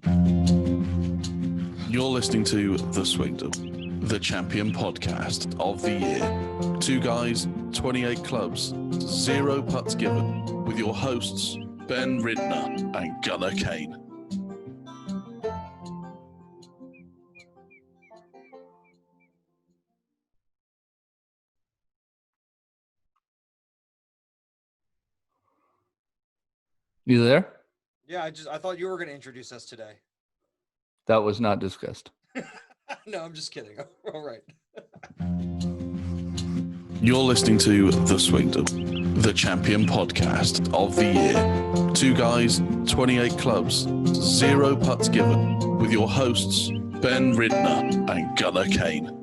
You're listening to The Swingdom, the champion podcast of the year. 2 guys, 28 clubs, 0 putts given, with your hosts, Ben Ridner and Gunnar Kane. You there? Yeah, I thought you were going to introduce us today. That was not discussed. No, I'm just kidding. All right. You're listening to The Swingdom, the champion podcast of the year. 2 guys, 28 clubs, 0 putts given, with your hosts, Ben Ridner and Gunnar Kane.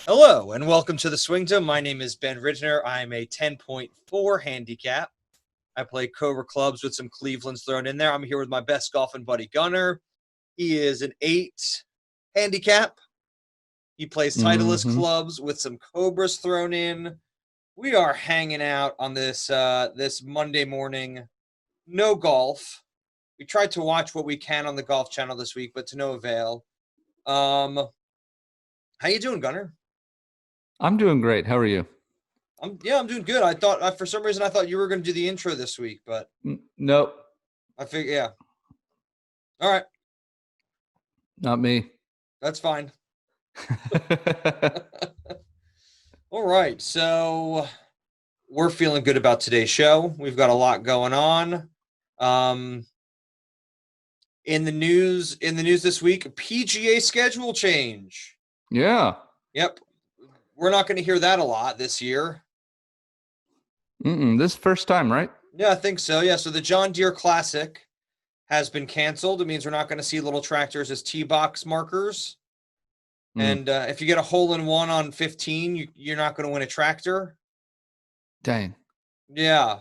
Hello, and welcome to the Swingdom. My name is Ben Ridner. I'm a 10.4 handicap. I play Cobra clubs with some Clevelands thrown in there. I'm here with my best golfing buddy, Gunnar. He is an 8 handicap. He plays Titleist clubs with some Cobras thrown in. We are hanging out on this this Monday morning. No golf. We tried to watch what we can on the Golf Channel this week, but to no avail. How you doing, Gunnar? I'm doing great. How are you? I'm doing good. I thought for some reason I thought you were going to do the intro this week, but Nope. I figured, yeah. All right, Not me. that's fine. All right, so we're feeling good about today's show. We've got a lot going on. In the news this week, PGA schedule change. Yeah. Yep. We're not going to hear that a lot this year. This is first time, right? Yeah, I think so. Yeah, so the John Deere Classic has been canceled. It means we're not going to see little tractors as tee box markers. And if you get a hole-in-one on 15, you're not going to win a tractor. Dang. Yeah.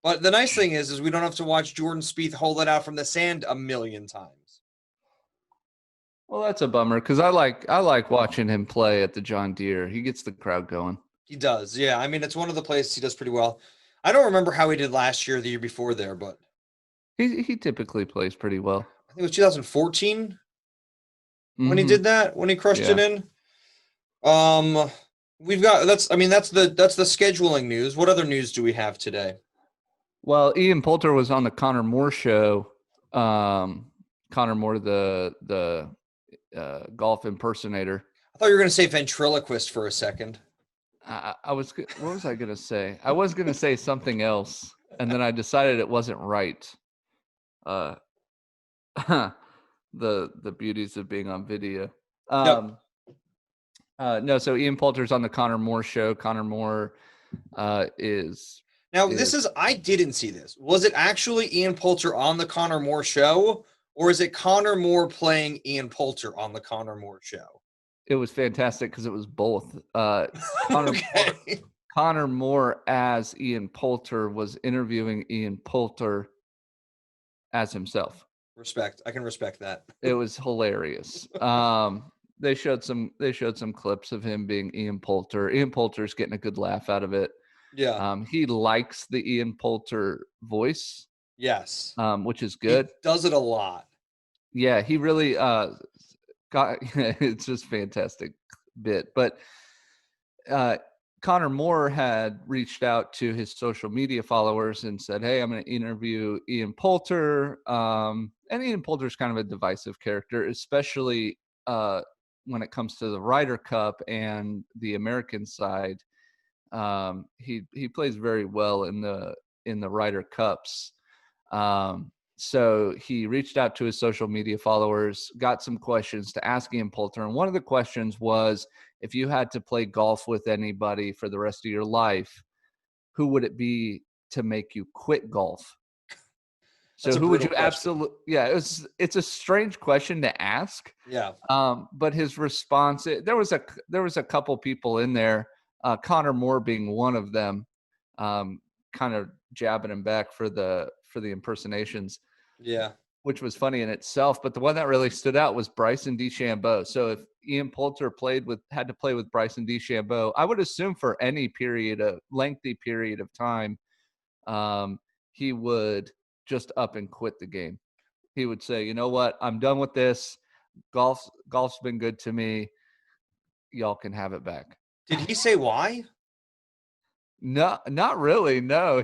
But the nice thing is we don't have to watch Jordan Spieth hole it out from the sand a million times. Well, that's a bummer because I like watching him play at the John Deere. He gets the crowd going. He does. Yeah, I mean, it's one of the places he does pretty well. I don't remember how he did last year or the year before there, but he typically plays pretty well. I think it was 2014 when he did that, when he crushed it in. We've got that's the scheduling news. What other news do we have today? Well, Ian Poulter was on the Connor Moore show. Connor Moore, the golf impersonator. I thought you were going to say ventriloquist for a second. I was. What was I going to say? I was going to say something else, and then I decided it wasn't right. The beauties of being on video. No, so Ian Poulter's on the Connor Moore show. Connor Moore is. I didn't see this. Was it actually Ian Poulter on the Connor Moore show, or is it Connor Moore playing Ian Poulter on the Connor Moore show? It was fantastic because it was both. Connor Moore as Ian Poulter was interviewing Ian Poulter as himself. Respect. I can respect that. It was hilarious. They showed some clips of him being Ian Poulter. Ian Poulter's getting a good laugh out of it. Yeah. He likes the Ian Poulter voice. Yes. Which is good. He does it a lot. Yeah, he really it's just fantastic bit. But Connor Moore had reached out to his social media followers and said, "Hey, I'm going to interview Ian Poulter." And Ian Poulter's kind of a divisive character, especially when it comes to the Ryder Cup and the American side. He plays very well in the Ryder Cups. So he reached out to his social media followers, got some questions to ask Ian Poulter. And one of the questions was, if you had to play golf with anybody for the rest of your life, who would it be to make you quit golf? So who would you absolutely? Yeah, it's a strange question to ask. Yeah. But his response, there was a couple people in there, Connor Moore being one of them, kind of jabbing him back for the impersonations. Yeah. Which was funny in itself, but the one that really stood out was Bryson DeChambeau. So if Ian Poulter had to play with Bryson DeChambeau, I would assume for any lengthy period of time, he would just up and quit the game. He would say, "You know what? I'm done with this. Golf's been good to me. Y'all can have it back." Did he say why? No, not really. No,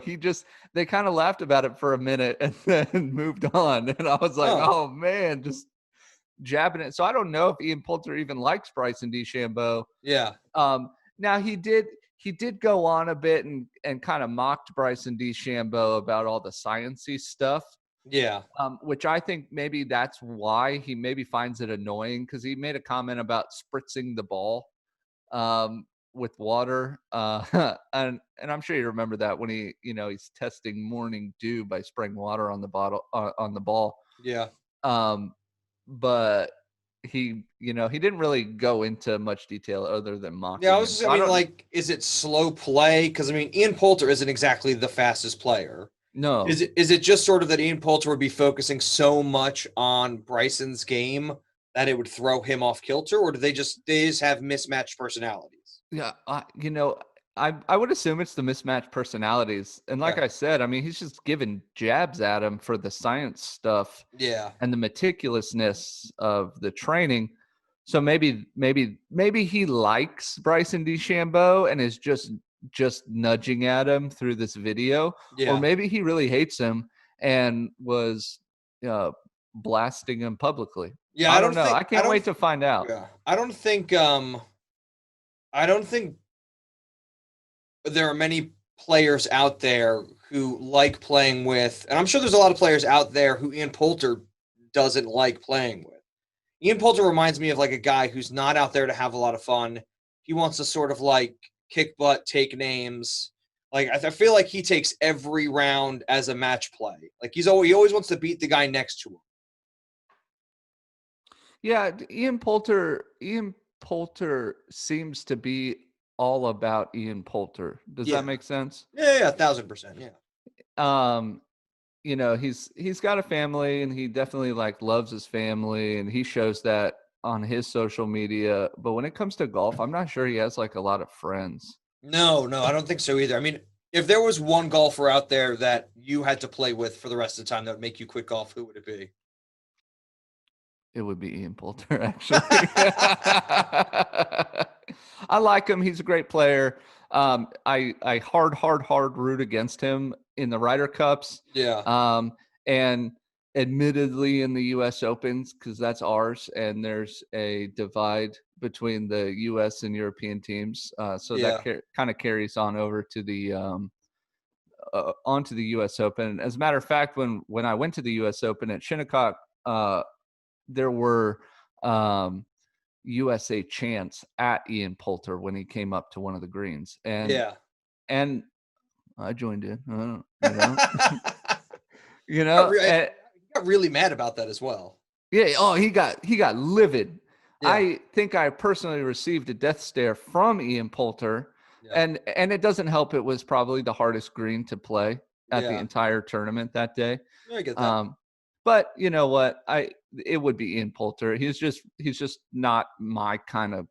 they kind of laughed about it for a minute and then moved on. And I was like, oh man, just jabbing it. So I don't know if Ian Poulter even likes Bryson DeChambeau. Yeah. Now he did go on a bit and kind of mocked Bryson DeChambeau about all the sciencey stuff. Yeah. Which I think maybe that's why he maybe finds it annoying, because he made a comment about spritzing the ball with water. And I'm sure you remember that when he's testing morning dew by spraying water on the ball. Yeah. But he didn't really go into much detail other than mocking. Yeah, is it slow play? Because Ian Poulter isn't exactly the fastest player. No. Is it just sort of that Ian Poulter would be focusing so much on Bryson's game that it would throw him off kilter, or do they just have mismatched personalities? Yeah, I would assume it's the mismatched personalities. And like I said, he's just giving jabs at him for the science stuff. Yeah. And the meticulousness of the training. So maybe he likes Bryson DeChambeau and is just nudging at him through this video. Yeah. Or maybe he really hates him and was blasting him publicly. Yeah, I don't know. I can't wait to find out. Yeah. I don't think there are many players out there who like playing with, and I'm sure there's a lot of players out there who Ian Poulter doesn't like playing with. Ian Poulter reminds me of like a guy who's not out there to have a lot of fun. He wants to sort of like kick butt, take names. Like I feel like he takes every round as a match play. Like he always wants to beat the guy next to him. Yeah, Ian Poulter seems to be all about Ian Poulter. Does that make sense? Yeah, 1,000%. Yeah. He's got a family, and he definitely loves his family, and he shows that on his social media. But when it comes to golf, I'm not sure he has a lot of friends. No, I don't think so either. If there was one golfer out there that you had to play with for the rest of the time that would make you quit golf, who would it be? It would be Ian Poulter, actually. I like him. He's a great player. I hard root against him in the Ryder Cups. Yeah. And admittedly in the U.S. Opens, because that's ours, and there's a divide between the U.S. and European teams. That kind of carries on over to the onto the U.S. Open. As a matter of fact, when I went to the U.S. Open at Shinnecock, there were USA chants at Ian Poulter when he came up to one of the greens, and I joined in. He got really mad about that as well. Yeah. Oh, he got livid. Yeah. I think I personally received a death stare from Ian Poulter, and it doesn't help. It was probably the hardest green to play at the entire tournament that day. Yeah, I get that. But you know what? It would be Ian Poulter. He's just not my kind of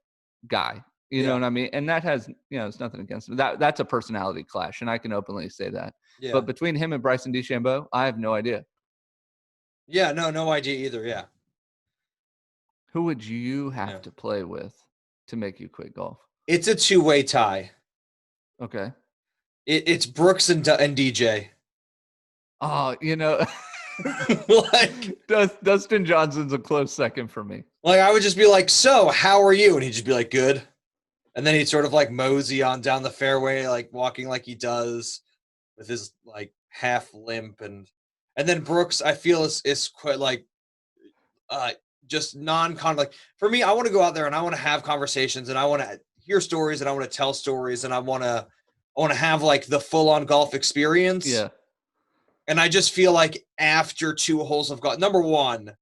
guy. You know what I mean? And that has, it's nothing against him. That's a personality clash, and I can openly say that. Yeah. But between him and Bryson DeChambeau, I have no idea. Yeah, no idea either. Yeah. Who would you have to play with to make you quit golf? It's a two-way tie. Okay. It's Brooks and DJ. Oh, Dustin Johnson's a close second for me. I would just be like, so how are you? And he'd just be like, good. And then he'd sort of mosey on down the fairway, walking like he does with his half limp. And then Brooks, I feel is quite just for me, I want to go out there and I want to have conversations and I want to hear stories and I want to tell stories and I want to have the full on golf experience. Yeah. And I just feel like after 2 holes of golf, number one,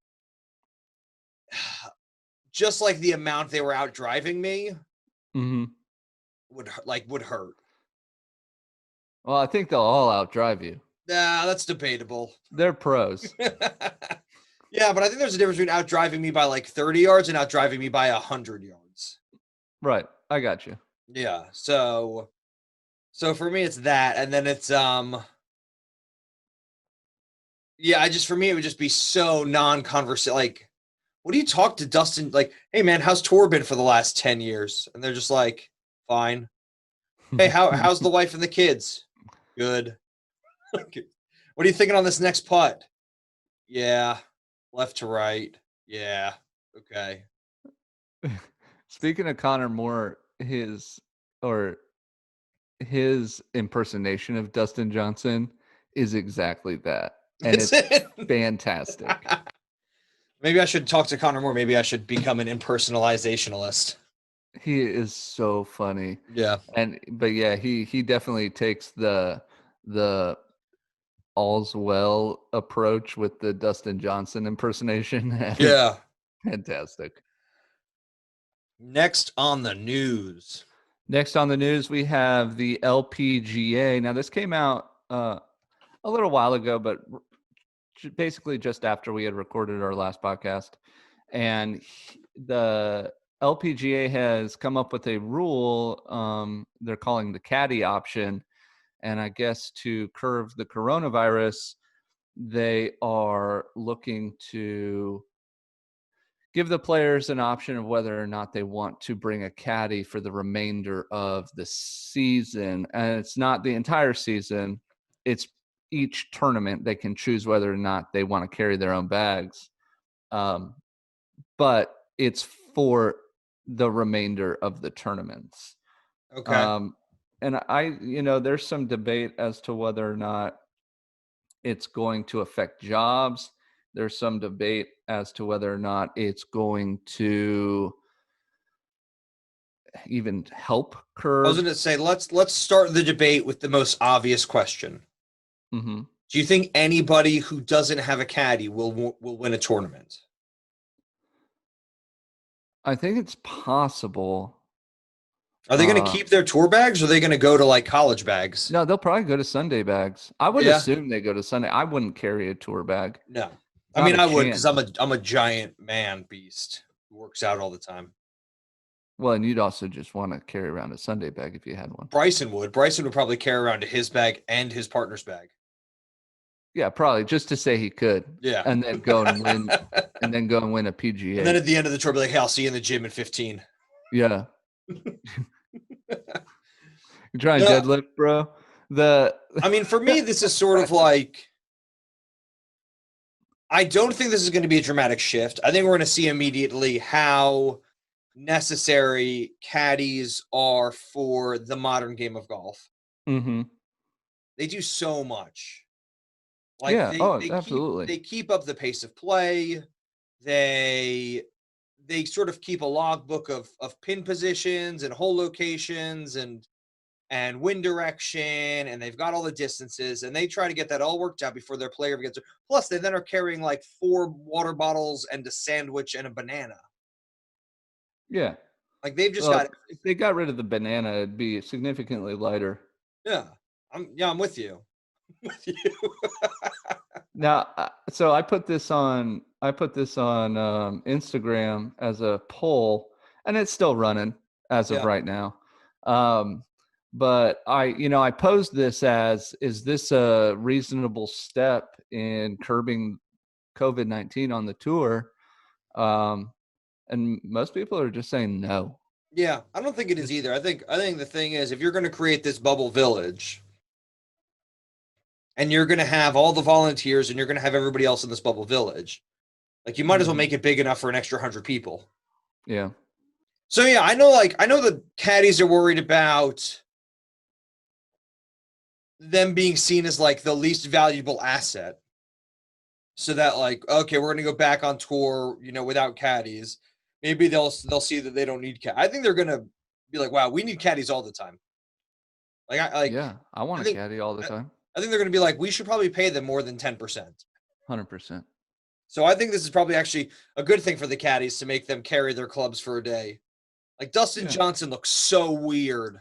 just the amount they were out driving me would hurt. Well, I think they'll all outdrive you. Nah, that's debatable. They're pros. Yeah, but I think there's a difference between outdriving me by 30 yards and outdriving me by 100 yards. Right. I got you. Yeah. So for me, it's that. And then it's, Yeah, for me, it would just be so non-conversation. Like, what do you talk to Dustin? Like, hey man, how's tour been for the last 10 years? And they're just like, fine. Hey, how's the wife and the kids? Good. What are you thinking on this next putt? Yeah. Left to right. Yeah. Okay. Speaking of Connor Moore, his impersonation of Dustin Johnson is exactly that. And Is it's it? fantastic. Maybe I should talk to Connor Moore. Maybe I should become an impersonalizationalist. He is so funny. Yeah. But yeah, he definitely takes the all's well approach with the Dustin Johnson impersonation. And Yeah. it's fantastic. Next on the news. Next on the news, we have the LPGA. Now, this came out a little while ago, but basically just after we had recorded our last podcast. And the LPGA has come up with a rule they're calling the caddy option. And I guess to curb the coronavirus, they are looking to give the players an option of whether or not they want to bring a caddy for the remainder of the season. And it's not the entire season. It's each tournament. They can choose whether or not they want to carry their own bags. But it's for the remainder of the tournaments. Okay. And there's some debate as to whether or not it's going to affect jobs. There's some debate as to whether or not it's going to even help curb. I was going to say, let's start the debate with the most obvious question. Mm-hmm. Do you think anybody who doesn't have a caddy will win a tournament? I think it's possible. Are they going to keep their tour bags, or are they going to go to like college bags? No, they'll probably go to Sunday bags. I would assume they go to Sunday. I wouldn't carry a tour bag. No. I mean, I would, because I'm a giant man beast who works out all the time. Well, and you'd also just want to carry around a Sunday bag if you had one. Bryson would probably carry around his bag and his partner's bag. Yeah, probably just to say he could. Yeah. And then go and win a PGA. And then at the end of the tour, be like, hey, I'll see you in the gym in 15. Yeah. You trying deadlift, bro? I mean, for me, this is sort of like, I don't think this is going to be a dramatic shift. I think we're going to see immediately how necessary caddies are for the modern game of golf. Mm-hmm. They do so much. Like, yeah. Absolutely. They keep up the pace of play. They sort of keep a logbook of pin positions and hole locations and wind direction, and they've got all the distances, and they try to get that all worked out before their player gets there. Plus, they then are carrying like 4 water bottles and a sandwich and a banana. Yeah. Like they've just got. If they got rid of the banana, it'd be significantly lighter. Yeah. I'm with you. Now, so I put this on Instagram as a poll, and it's still running as of right now. But I posed this as, is this a reasonable step in curbing COVID-19 on the tour? And most people are just saying no. Yeah, I don't think it is either. I think the thing is, if you're going to create this bubble village and you're going to have all the volunteers and you're going to have everybody else in this bubble village, like you might as well make it big enough for an extra 100 people. Yeah. So yeah, I know the caddies are worried about them being seen as like the least valuable asset. So that like, okay, we're going to go back on tour, without caddies. Maybe they'll see that they don't need caddies. I think they're going to be like, wow, we need caddies all the time. I want a caddy all the time. I think they're going to be like, we should probably pay them more than 10%. 100%. So I think this is probably actually a good thing for the caddies to make them carry their clubs for a day. Like Dustin Johnson looks so weird.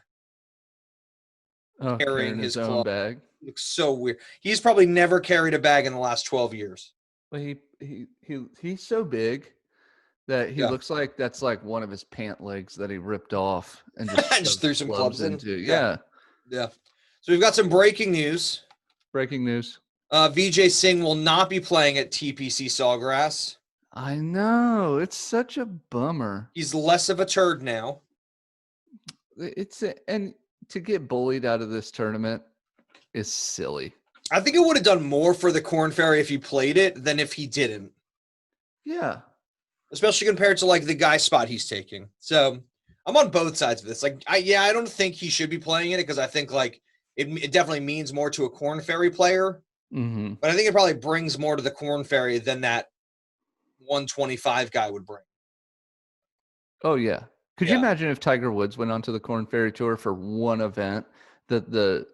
Carrying his own bag. Looks so weird. He's probably never carried a bag in the last 12 years. Well, he's so big that he looks like that's like one of his pant legs that he ripped off and just threw some clubs into. Yeah. So we've got some breaking news. Breaking news. VJ Singh will not be playing at TPC Sawgrass. I know. It's such a bummer. He's less of a turd now. And to get bullied out of this tournament is silly. I think it would have done more for the Corn Ferry if he played it than if he didn't. Yeah. Especially compared to like the guy spot he's taking. So I'm on both sides of this. Like, I don't think he should be playing in it because I think like it definitely means more to a Corn Ferry player. Mm-hmm. But I think it probably brings more to the Corn Ferry than that 125 guy would bring. Oh yeah. Could you imagine if Tiger Woods went onto the Corn Ferry Tour for one event, that the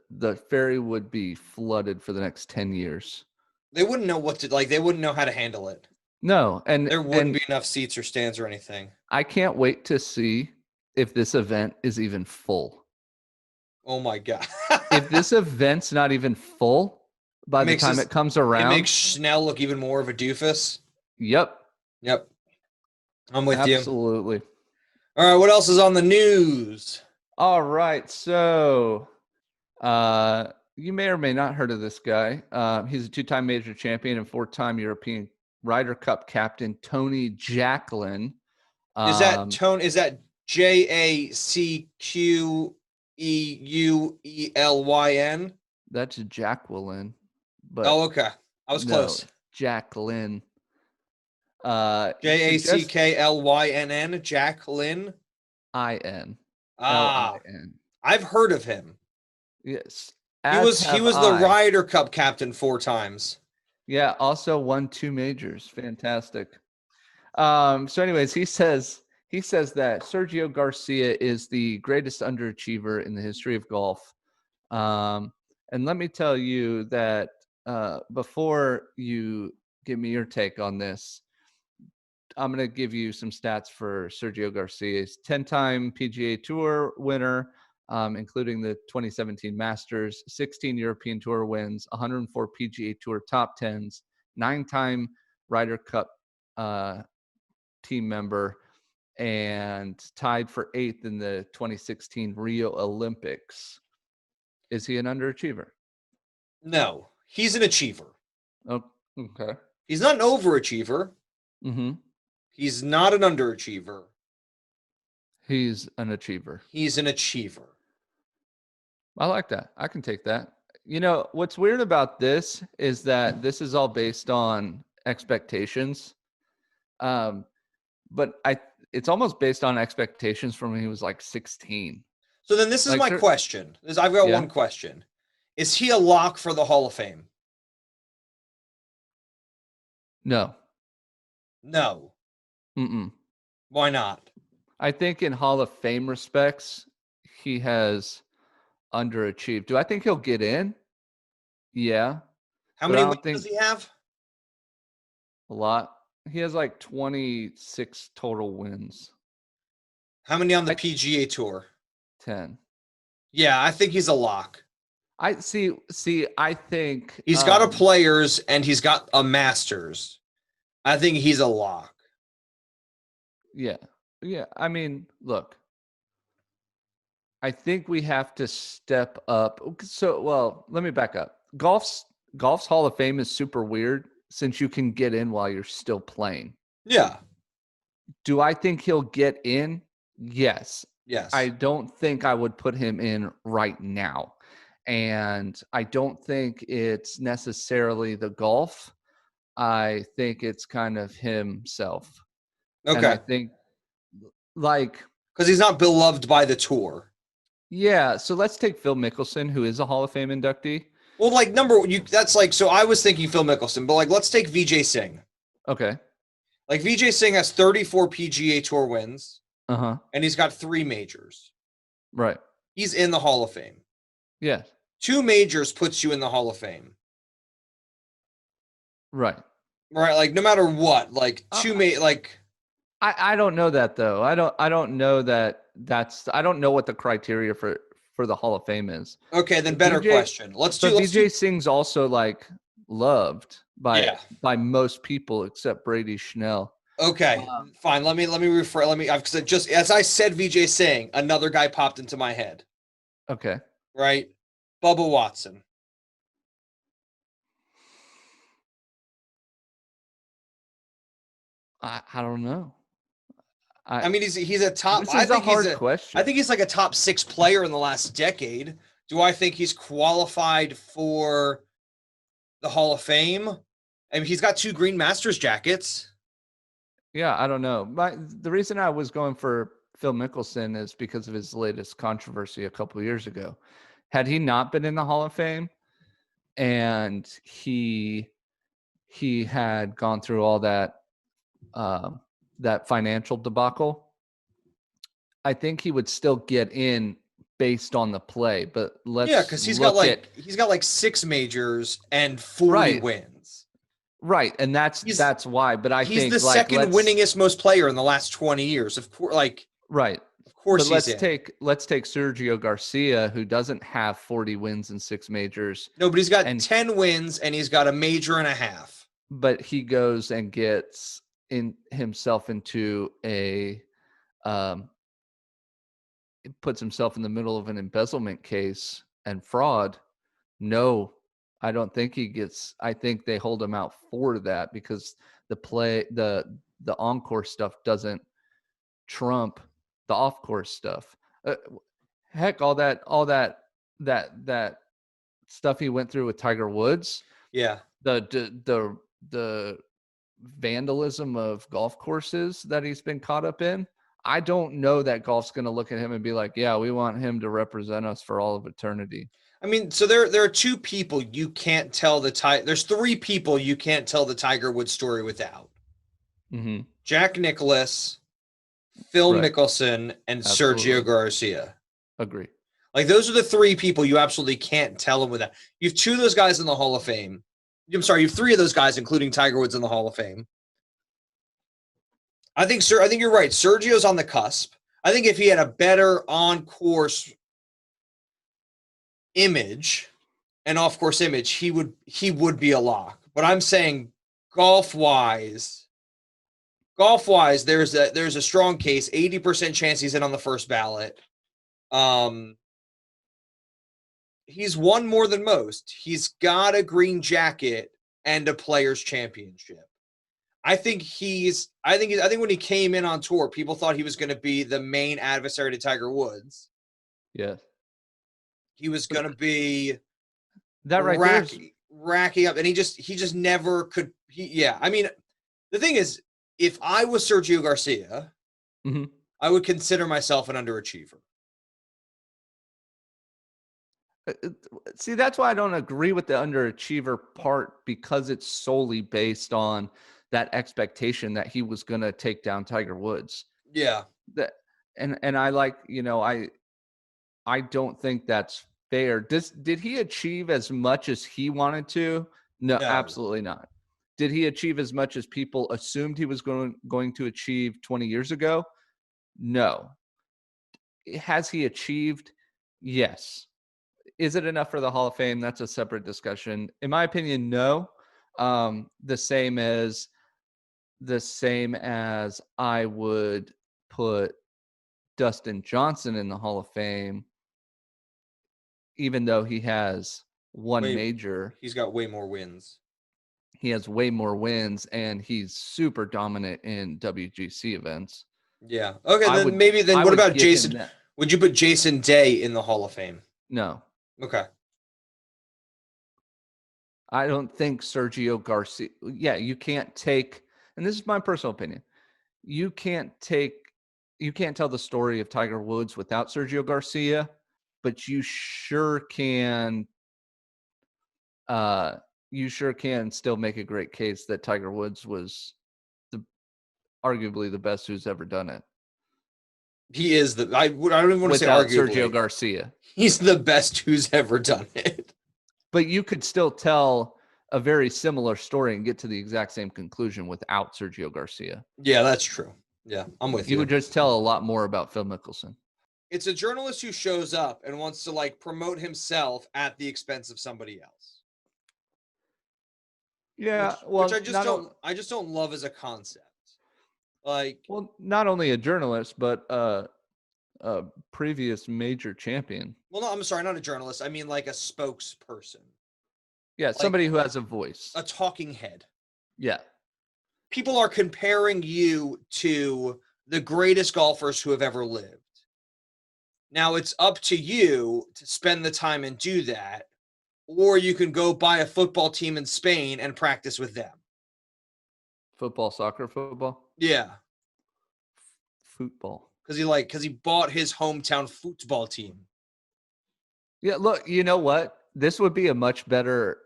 ferry would be flooded for the next 10 years? They wouldn't know what to like. They wouldn't know how to handle it. No, and there wouldn't be enough seats or stands or anything. I can't wait to see if this event is even full. Oh my God. If this event's not even full by the time it comes around. It makes Schnell look even more of a doofus. Yep. I'm with you. Absolutely. All right, what else is on the news? All right, so you may or may not heard of this guy. He's a two-time major champion and four-time European Ryder Cup captain, Tony Jacklin. Is that Jacqueulin? That's Jacqueline. But oh, okay. I was close. Jacqueline. Jacklynn. Jacqueline. IN. L-I-N. I've heard of him. Yes. He was the Ryder Cup captain 4 times. Yeah, also won 2 majors. Fantastic. So anyways, he says that Sergio Garcia is the greatest underachiever in the history of golf. And let me tell you that before you give me your take on this, I'm going to give you some stats for Sergio Garcia. He's 10-time PGA Tour winner, including the 2017 Masters, 16 European Tour wins, 104 PGA Tour top 10s, 9-time Ryder Cup team member, and tied for 8th in the 2016 Rio Olympics. Is he an underachiever? No, he's an achiever. Oh, okay. He's not an overachiever. Mm-hmm. He's not an underachiever. He's an achiever. He's an achiever. I like that. I can take that. You know, what's weird about this is that this is all based on expectations. But it's almost based on expectations from when he was like 16. So then this is my question. I've got one question. Is he a lock for the Hall of Fame? No. No. Mm-mm. Why not? I think in Hall of Fame respects, he has underachieved. Do I think he'll get in? Yeah. How many wins does he have? A lot. He has like 26 total wins. How many on the PGA Tour? 10. Yeah, I think he's a lock. I think he's got a Players and he's got a Masters. I think he's a lock. Yeah. I mean, look, I think we have to step up. So, well, let me back up. Golf's Hall of Fame is super weird since you can get in while you're still playing. Yeah. Do I think he'll get in? Yes. Yes. I don't think I would put him in right now. And I don't think it's necessarily the golf. I think it's kind of himself. Okay. And I think because he's not beloved by the tour. Yeah. So let's take Phil Mickelson, who is a Hall of Fame inductee. Well, so I was thinking Phil Mickelson, but let's take VJ Singh. Okay. VJ Singh has 34 PGA Tour wins. Uh-huh. And he's got 3 majors. Right. He's in the Hall of Fame. Yeah. 2 majors puts you in the Hall of Fame. Right. Right. No matter what, I don't know that though. I don't know that I don't know what the criteria for the Hall of Fame is. Okay, then better question. VJ Singh's also loved by most people except Brady Schnell. Okay, fine. Let me rephrase. Because just as I said, VJ Singh, another guy popped into my head. Okay. Right, Bubba Watson. I don't know. I mean, he's a top. This is a hard question. I think he's like a top 6 player in the last decade. Do I think he's qualified for the Hall of Fame? I mean, he's got 2 Green Masters jackets. Yeah, I don't know. The reason I was going for Phil Mickelson is because of his latest controversy a couple of years ago. Had he not been in the Hall of Fame and he had gone through all that that financial debacle, I think he would still get in based on the play. But Because he's got like 6 majors and 40 wins. Right, and that's why. But I think he's the second winningest most player in the last 20 years. Of course, right. Of course, but let's take Sergio Garcia, who doesn't have 40 wins and 6 majors. No, but he's got 10 wins and he's got a major and a half. But he goes and gets himself into a puts himself in the middle of an embezzlement case and fraud. No, I don't think he gets. I think they hold him out for that because the on-course stuff doesn't trump the off-course stuff. Heck, all that stuff he went through with Tiger Woods. Yeah. The vandalism of golf courses that he's been caught up in. I don't know that golf's going to look at him and be like, yeah, we want him to represent us for all of eternity. I mean, so there are 2 people you can't tell there's 3 people you can't tell the Tiger Woods story without. Mm-hmm. Jack Nicklaus, Phil Mickelson, and Sergio Garcia. Agree. Like, those are the 3 people you absolutely can't tell them without. You have 2 of those guys in the Hall of Fame. I'm sorry, you have 3 of those guys, including Tiger Woods, in the Hall of Fame. I think you're right. Sergio's on the cusp. I think if he had a better on-course image and off-course image, he would be a lock. But I'm saying golf-wise, there's a strong case. 80% chance he's in on the first ballot. He's won more than most. He's got a green jacket and a Players Championship. I think when he came in on tour, people thought he was going to be the main adversary to Tiger Woods. Yes. He was going to be that racking up, and he just never could. I mean, the thing is, if I was Sergio Garcia, mm-hmm. I would consider myself an underachiever. See, that's why I don't agree with the underachiever part, because it's solely based on that expectation that he was going to take down Tiger Woods. Yeah. And I I don't think that's fair. Did he achieve as much as he wanted to? No, absolutely not. Did he achieve as much as people assumed he was going to achieve 20 years ago? No. Has he achieved? Yes. Is it enough for the Hall of Fame? That's a separate discussion. In my opinion, no. The same as I would put Dustin Johnson in the Hall of Fame, even though he has one major. He's got way more wins. He has way more wins, and he's super dominant in WGC events. Yeah. Okay, then what about Jason? Would you put Jason Day in the Hall of Fame? No. Okay. I don't think Sergio Garcia. Yeah, you can't take, and this is my personal opinion, you can't tell the story of Tiger Woods without Sergio Garcia, but you sure can still make a great case that Tiger Woods was arguably the best who's ever done it. He is I don't even want to say arguably. Sergio Garcia. He's the best who's ever done it. But you could still tell a very similar story and get to the exact same conclusion without Sergio Garcia. Yeah, that's true. Yeah, I'm with you. You would just tell a lot more about Phil Mickelson. It's a journalist who shows up and wants to promote himself at the expense of somebody else. Yeah, which I just don't love as a concept. Not only a journalist, but a previous major champion. Well, no, I'm sorry, not a journalist. I mean, like a spokesperson. Yeah, somebody who has a voice. A talking head. Yeah. people are comparing you to the greatest golfers who have ever lived. Now it's up to you to spend the time and do that, or you can go buy a football team in Spain and practice with them. Football, soccer, football, Yeah, football. because he bought his hometown football team. Yeah, look, you know what? This would be a much better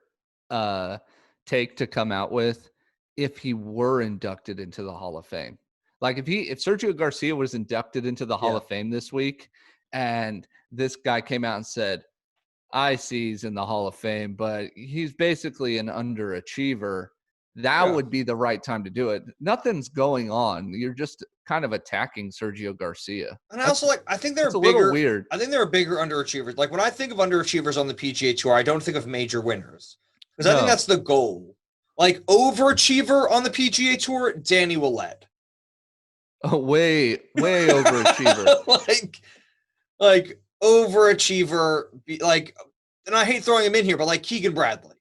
take to come out with if he were inducted into the Hall of Fame. Like if Sergio Garcia was inducted into the Hall of Fame this week, and this guy came out and said, I see he's in the Hall of Fame, but he's basically an underachiever. That would be the right time to do it. Nothing's going on. You're just kind of attacking Sergio Garcia. And I also I think they're a little weird. I think they're a bigger underachievers. Like when I think of underachievers on the PGA Tour, I don't think of major winners. Because I think that's the goal. Like overachiever on the PGA Tour, Danny Willett. Oh, way overachiever. like overachiever, and I hate throwing him in here, but like Keegan Bradley.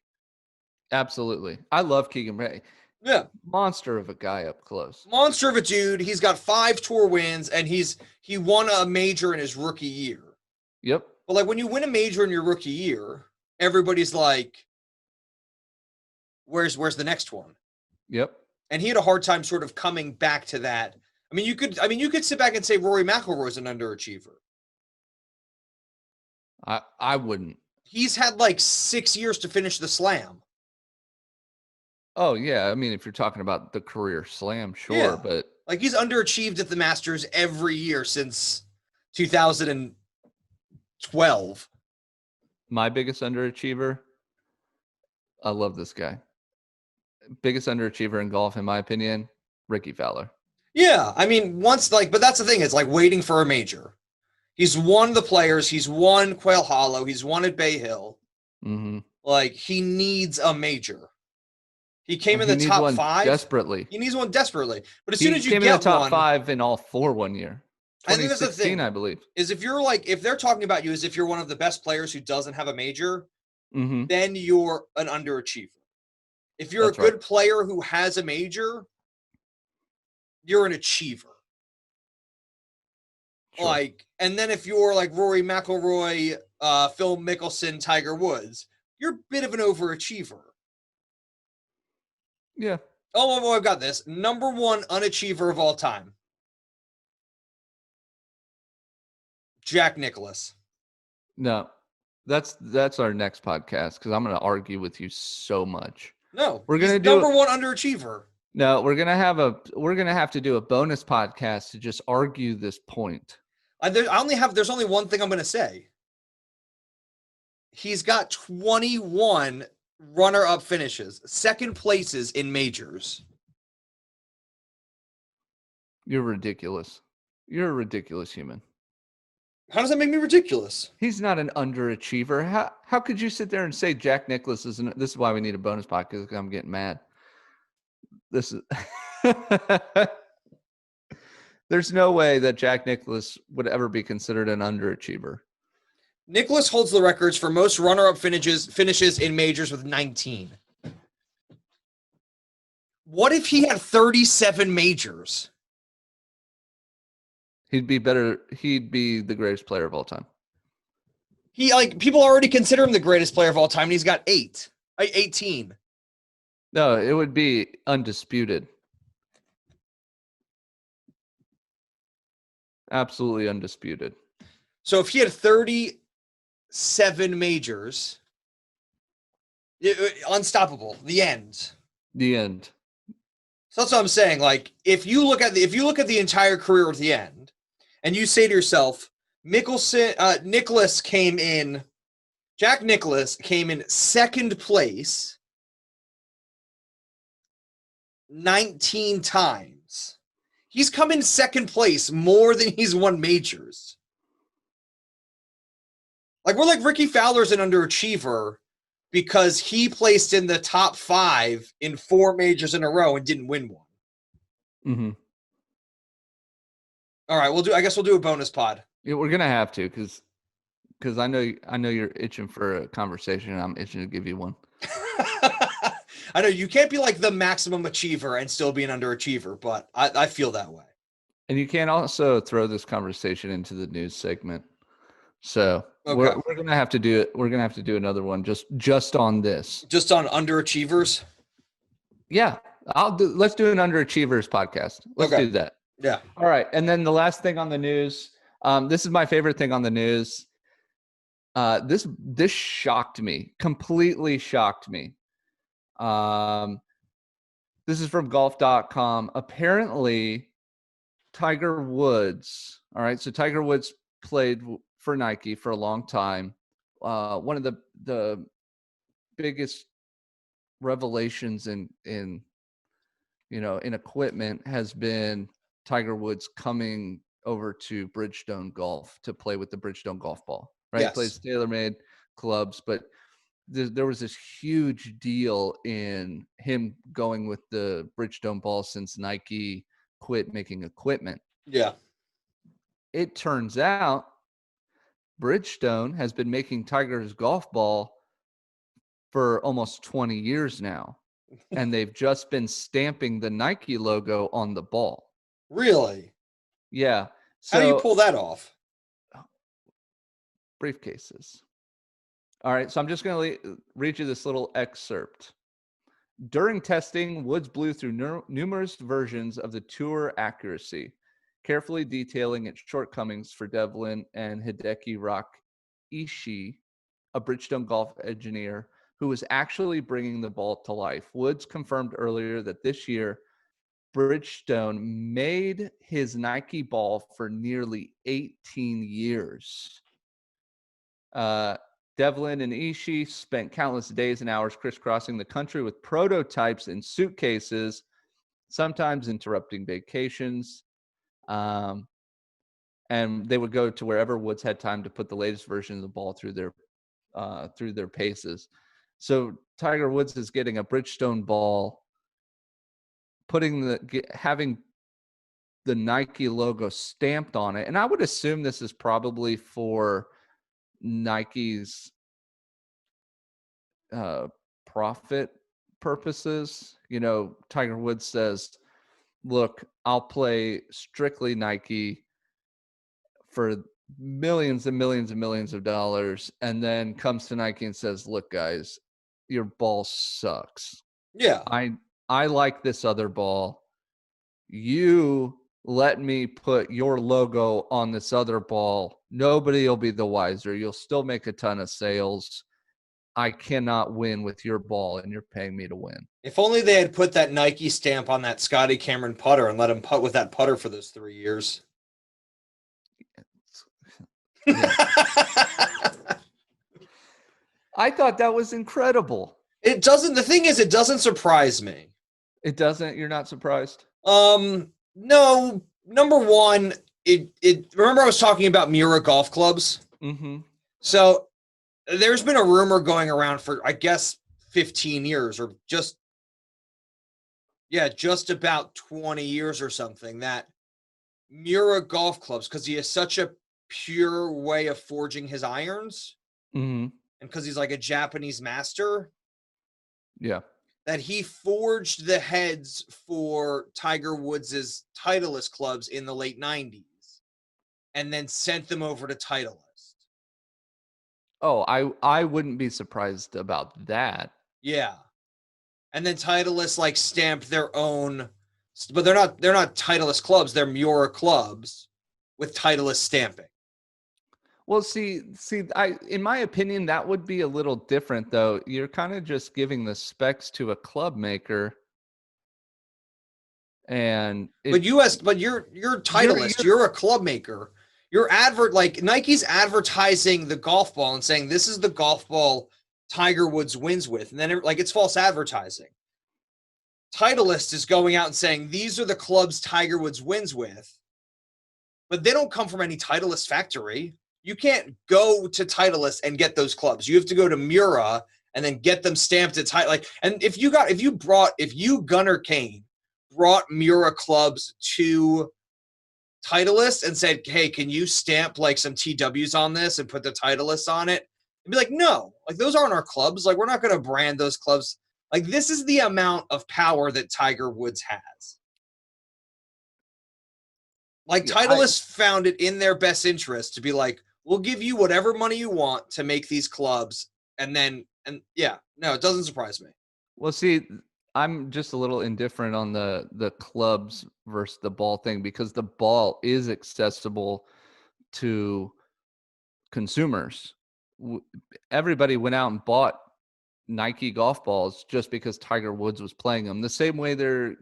Absolutely. I love Keegan Bradley. Yeah. Monster of a guy up close. Monster of a dude. He's got 5 tour wins, and he won a major in his rookie year. Yep. But like when you win a major in your rookie year, everybody's like, where's the next one? Yep. And he had a hard time sort of coming back to that. I mean, you could sit back and say Rory McIlroy is an underachiever. I wouldn't. He's had like 6 years to finish the Slam. Oh yeah, I mean if you're talking about the career Slam, sure, but like he's underachieved at the Masters every year since 2012. My biggest underachiever, I love this guy. Biggest underachiever in golf, in my opinion, Ricky Fowler. Yeah, I mean but that's the thing. It's like waiting for a major. He's won the Players. He's won Quail Hollow. He's won at Bay Hill. Mm-hmm. Like he needs a major. He came in the top 5 desperately. He needs one desperately. But as soon as you came get in the top one, 5 in all 4 1 year. I think that's the thing. I believe is if they're talking about you as if you're one of the best players who doesn't have a major, then you're an underachiever. If you're a good player who has a major, you're an achiever. Sure. And then if you're like Rory McIlroy, Phil Mickelson, Tiger Woods, you're a bit of an overachiever. Yeah. Oh, I've got this. Number 1 unachiever of all time. Jack Nicklaus. No. That's our next podcast because I'm going to argue with you so much. No. We're going to do number 1 underachiever. No, we're going to have to do a bonus podcast to just argue this point. There's only one thing I'm going to say. He's got 21 runner-up finishes, second places in majors. You're ridiculous. You're a ridiculous human. How does that make me ridiculous? He's not an underachiever. How could you sit there and say Jack Nicklaus is this is why we need a bonus podcast because I'm getting mad. This is There's no way that Jack Nicklaus would ever be considered an underachiever. Nicklaus holds the records for most runner-up finishes in majors with 19. What if he had 37 majors? He'd be better. He'd be the greatest player of all time. People already consider him the greatest player of all time, and he's got 18. No, it would be undisputed. Absolutely undisputed. So if he had 37 majors, unstoppable. The end. The end. So that's what I'm saying. Like, if you look at the entire career at the end, and you say to yourself, Jack Nicklaus came in second place 19 times. He's come in second place more than he's won majors. Like, we're like Ricky Fowler's an underachiever because he placed in the top 5 in 4 majors in a row and didn't win one. Mm-hmm. All right, I guess we'll do a bonus pod. Yeah, we're gonna have to because I know you're itching for a conversation. And I'm itching to give you one. I know you can't be like the maximum achiever and still be an underachiever, but I feel that way. And you can't also throw this conversation into the news segment. So Okay. we're gonna have to do it. We're gonna have to do another one just on this. Just on underachievers. Yeah, let's do an underachievers podcast. Let's Okay. do that. Yeah. All right. And then the last thing on the news. This is my favorite thing on the news. This shocked me, completely shocked me. This is from golf.com. Apparently, Tiger Woods. All right. So Tiger Woods played for Nike for a long time. One of the biggest revelations in equipment has been Tiger Woods coming over to Bridgestone Golf to play with the Bridgestone golf ball. Right. Yes. He plays TaylorMade clubs, but there was this huge deal in him going with the Bridgestone ball since Nike quit making equipment. Yeah. It turns out Bridgestone has been making Tiger's golf ball for almost 20 years now, and they've just been stamping the Nike logo on the ball. Really? Yeah. How do you pull that off? Briefcases. All right, so I'm just going to read you this little excerpt. During testing, Woods blew through numerous versions of the Tour accuracy, carefully detailing its shortcomings for Devlin and Hideki Rock Ishii, a Bridgestone golf engineer who was actually bringing the ball to life. Woods confirmed earlier that this year, Bridgestone made his Nike ball for nearly 18 years. Devlin and Ishii spent countless days and hours crisscrossing the country with prototypes in suitcases, sometimes interrupting vacations. And they would go to wherever Woods had time to put the latest version of the ball through their paces. So Tiger Woods is getting a Bridgestone ball, having the Nike logo stamped on it. And I would assume this is probably for Nike's profit purposes. Tiger Woods says, look, I'll play strictly Nike for millions and millions and millions of dollars, and then comes to Nike and says, look, guys, your ball sucks. Yeah. I like this other ball. You let me put your logo on this other ball. Nobody will be the wiser. You'll still make a ton of sales. I cannot win with your ball, and you're paying me to win. If only they had put that Nike stamp on that Scotty Cameron putter and let him putt with that putter for those 3 years. Yeah. I thought that was incredible. The thing is, it doesn't surprise me. It doesn't? You're not surprised? No. Number one, remember I was talking about Miura golf clubs? Mm-hmm. So there's been a rumor going around for, I guess, 15 years or just about 20 years or something that Miura golf clubs, because he has such a pure way of forging his irons, mm-hmm. and because he's like a Japanese master, that he forged the heads for Tiger Woods's Titleist clubs in the late 90s and then sent them over to Titleist. Oh, I wouldn't be surprised about that. Yeah. And then Titleist stamped their own, but they're not Titleist clubs, they're Miura clubs with Titleist stamping. Well, see, in my opinion, that would be a little different, though. You're kind of just giving the specs to a club maker, and you're Titleist. You're a club maker. You're Nike's advertising the golf ball and saying this is the golf ball Tiger Woods wins with, and then it's false advertising. Titleist is going out and saying these are the clubs Tiger Woods wins with, but they don't come from any Titleist factory. You can't go to Titleist and get those clubs. You have to go to Miura and then get them stamped at Titleist. And if you Gunnar Kane brought Miura clubs to Titleist and said, hey, can you stamp some TWs on this and put the Titleist on it? They'd be like, no, those aren't our clubs. We're not going to brand those clubs Like, this is the amount of power that Tiger Woods has. Like, Titleist found it in their best interest to be like, we'll give you whatever money you want to make these clubs. And yeah, no, it doesn't surprise me. Well, see, I'm just a little indifferent on the clubs versus the ball thing, because the ball is accessible to consumers. Everybody went out and bought Nike golf balls just because Tiger Woods was playing them. The same way they're,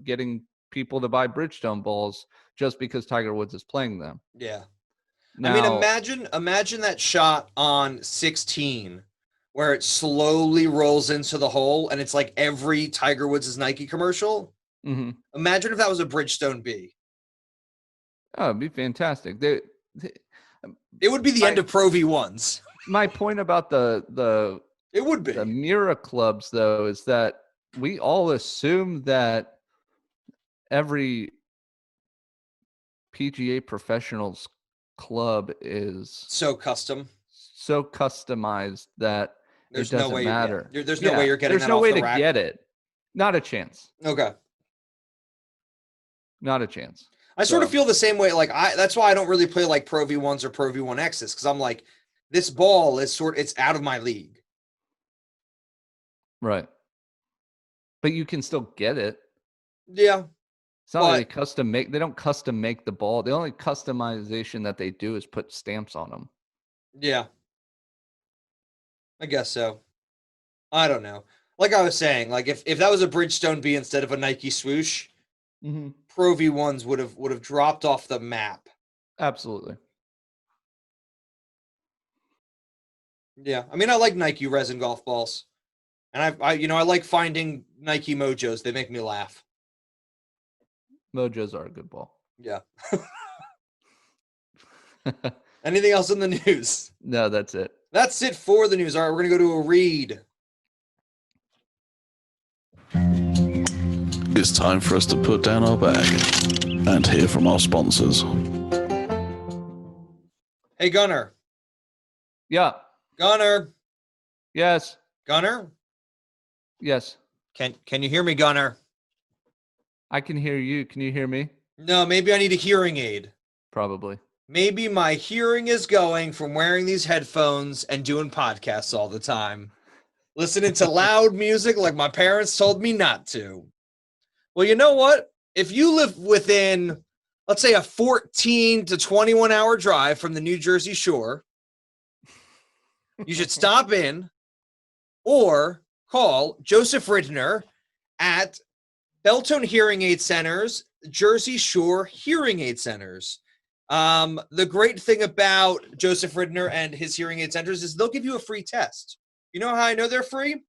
getting people to buy Bridgestone balls just because Tiger Woods is playing them. Yeah. Now, I mean, imagine that shot on 16 where it slowly rolls into the hole and it's like every Tiger Woods' Nike commercial. Mm-hmm. Imagine if that was a Bridgestone B. Oh, it'd be fantastic. It would be the end of Pro V1s. My point about the it would be the Mira clubs, though, is that we all assume that every PGA professionals club is so customized that it doesn't matter. There's no way you're getting that off the rack. There's no way to get it. Not a chance. Okay. Not a chance. I sort of feel the same way. Like, that's why I don't really play like Pro V1s or Pro V1Xs, because I'm like, this ball is it's out of my league. Right. But you can still get it. Yeah. It's not like they don't custom make the ball. The only customization that they do is put stamps on them. Yeah. I guess so. I don't know. Like I was saying, like if that was a Bridgestone B instead of a Nike swoosh, mm-hmm. Pro V1s would have dropped off the map. Absolutely. Yeah. I mean, I like Nike resin golf balls. And I like finding Nike Mojos. They make me laugh. Mojos are a good ball. Yeah. Anything else in the news? No, that's it. That's it for the news. All right, we're going to go to a read. It's time for us to put down our bag and hear from our sponsors. Hey, Gunnar. Yeah. Gunnar. Yes. Gunnar? Yes. Can you hear me, Gunnar? I can hear you. Can you hear me? No, maybe I need a hearing aid. Probably. Maybe my hearing is going from wearing these headphones and doing podcasts all the time, listening to loud music like my parents told me not to. Well, you know what? If you live within, let's say, a 14 to 21 hour drive from the New Jersey shore, you should stop in or call Joseph Ridner at Beltone Hearing Aid Centers, Jersey Shore Hearing Aid Centers. The great thing about Joseph Ridner and his hearing aid centers is they'll give you a free test. You know how I know they're free?